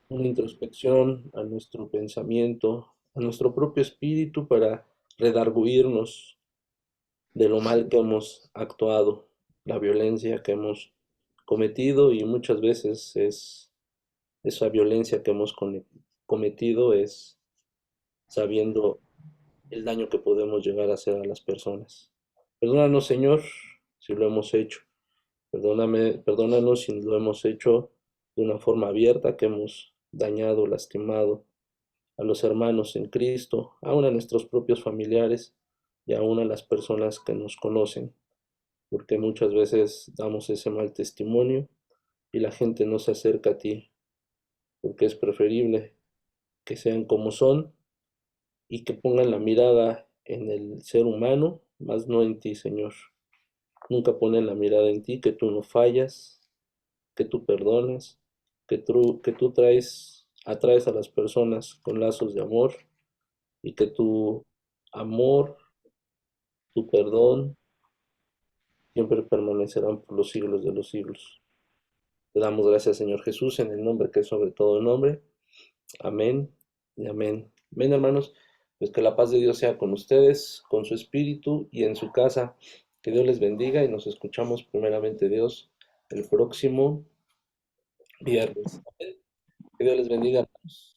una introspección a nuestro pensamiento, a nuestro propio espíritu para redarguirnos de lo mal que hemos actuado, la violencia que hemos cometido y muchas veces esa violencia que hemos cometido es sabiendo el daño que podemos llegar a hacer a las personas. Perdónanos, Señor, si lo hemos hecho. Perdónanos si lo hemos hecho de una forma abierta, que hemos dañado, lastimado a los hermanos en Cristo, aún a nuestros propios familiares y aún a las personas que nos conocen, porque muchas veces damos ese mal testimonio y la gente no se acerca a ti, porque es preferible que sean como son y que pongan la mirada en el ser humano, más no en ti, Señor. Nunca ponen la mirada en ti, que tú no fallas, que tú perdonas, que tú atraes a las personas con lazos de amor y que tu amor, tu perdón, siempre permanecerán por los siglos de los siglos. Te damos gracias, Señor Jesús, en el nombre que es sobre todo el nombre. Amén y amén. Amén, hermanos. Pues que la paz de Dios sea con ustedes, con su espíritu y en su casa. Que Dios les bendiga y nos escuchamos primeramente Dios el próximo viernes. Amén. Que Dios les bendiga, hermanos.